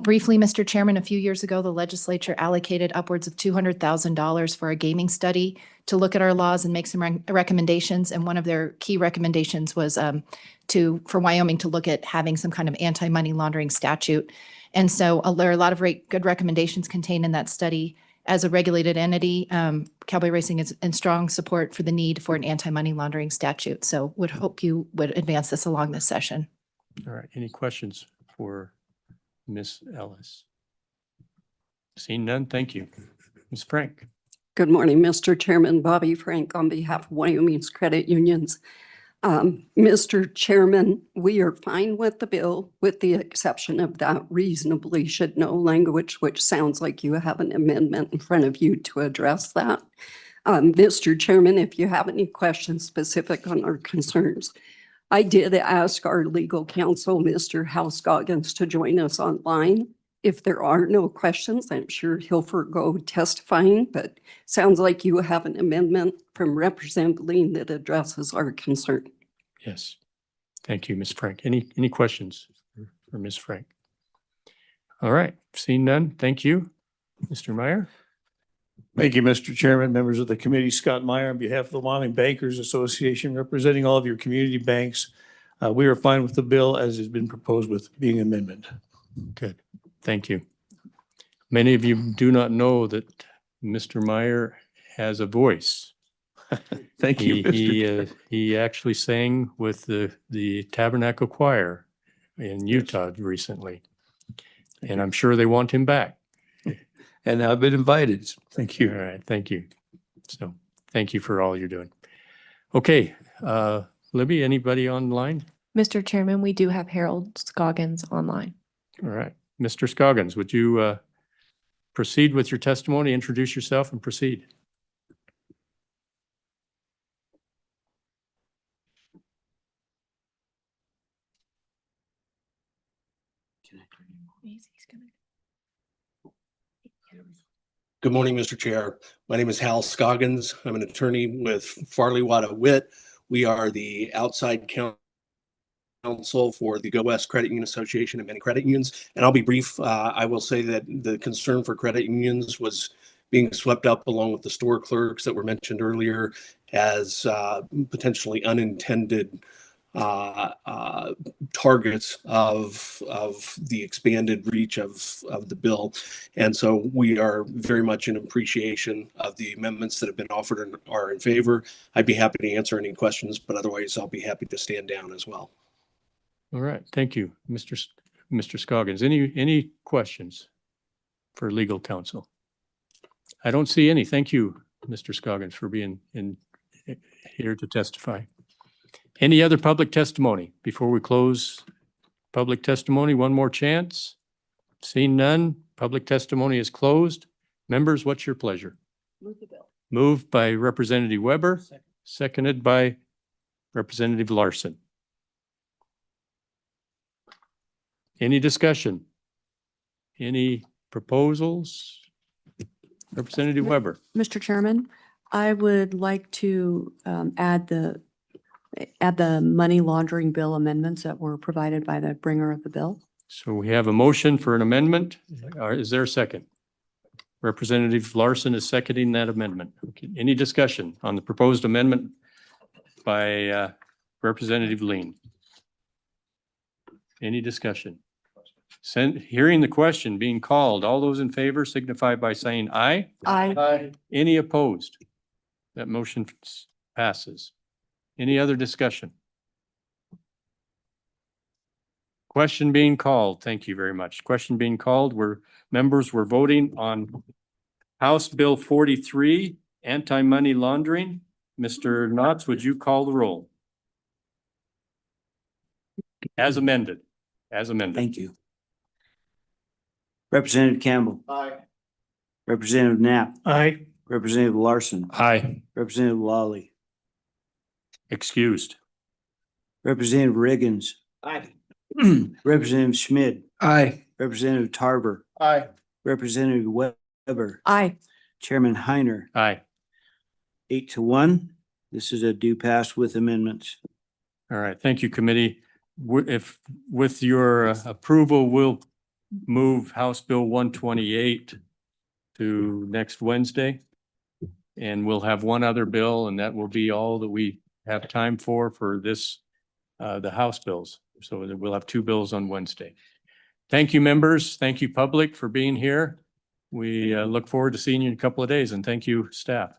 Briefly, Mr. Chairman, a few years ago, the legislature allocated upwards of $200,000 for a gaming study to look at our laws and make some recommendations. And one of their key recommendations was for Wyoming to look at having some kind of anti-money laundering statute. And so there are a lot of good recommendations contained in that study. As a regulated entity, Cowboy Racing is in strong support for the need for an anti-money laundering statute. So would hope you would advance this along this session. All right. Any questions for Ms. Ellis? Seeing none, thank you. Ms. Frank. Good morning, Mr. Chairman. Bobby Frank on behalf of Wyoming's credit unions. Mr. Chairman, we are fine with the bill with the exception of that reasonably should know language, which sounds like you have an amendment in front of you to address that. Mr. Chairman, if you have any questions specific on our concerns, I did ask our legal counsel, Mr. House Goggins, to join us online. If there are no questions, I'm sure he'll forego testifying, but sounds like you have an amendment from Representative Lean that addresses our concern. Yes. Thank you, Ms. Frank. Any questions for Ms. Frank? All right. Seeing none, thank you. Mr. Meyer. Thank you, Mr. Chairman, members of the committee. Scott Meyer on behalf of the Wyoming Bankers Association, representing all of your community banks. We are fine with the bill as has been proposed with being amendment. Good. Thank you. Many of you do not know that Mr. Meyer has a voice. Thank you. He actually sang with the Tabernacle Choir in Utah recently, and I'm sure they want him back. And I've been invited. Thank you. All right. Thank you. So thank you for all you're doing. Okay. Libby, anybody online? Mr. Chairman, we do have Harold Scoggins online. All right. Mr. Scoggins, would you proceed with your testimony, introduce yourself and proceed? Good morning, Mr. Chair. My name is Hal Scoggins. I'm an attorney with Farley Wada Witt. We are the outside counsel for the Go West Credit Union Association and many credit unions. And I'll be brief. I will say that the concern for credit unions was being swept up along with the store clerks that were mentioned earlier as potentially unintended targets of the expanded reach of the bill. And so we are very much in appreciation of the amendments that have been offered and are in favor. I'd be happy to answer any questions, but otherwise I'll be happy to stand down as well. All right. Thank you, Mr. Scoggins. Any questions for legal counsel? I don't see any. Thank you, Mr. Scoggins, for being here to testify. Any other public testimony before we close public testimony? One more chance. Seeing none, public testimony is closed. Members, what's your pleasure? Move the bill. Moved by Representative Weber, seconded by Representative Larson. Any discussion? Any proposals? Representative Weber. Mr. Chairman, I would like to add the money laundering bill amendments that were provided by the bringer of the bill. So we have a motion for an amendment. Is there a second? Representative Larson is seconding that amendment. Okay. Any discussion on the proposed amendment by Representative Lean? Any discussion? Hearing the question being called, all those in favor signify by saying aye. Aye. Any opposed? That motion passes. Any other discussion? Question being called. Thank you very much. Question being called. Members were voting on House Bill 43, anti-money laundering. Mr. Knotts, would you call the roll? As amended. As amended. Thank you. Representative Campbell. Aye. Representative Knapp. Aye. Representative Larson. Aye. Representative Lawley. Excused. Representative Riggins. Aye. Representative Schmidt. Aye. Representative Tarver. Aye. Representative Weber. Aye. Chairman Heiner. Aye. 8-1. This is a due pass with amendments. All right. Thank you, committee. If with your approval, we'll move House Bill 128 to next Wednesday. And we'll have one other bill, and that will be all that we have time for this, the House bills. So that we'll have two bills on Wednesday. Thank you, members. Thank you, public, for being here. We look forward to seeing you in a couple of days, and thank you, staff.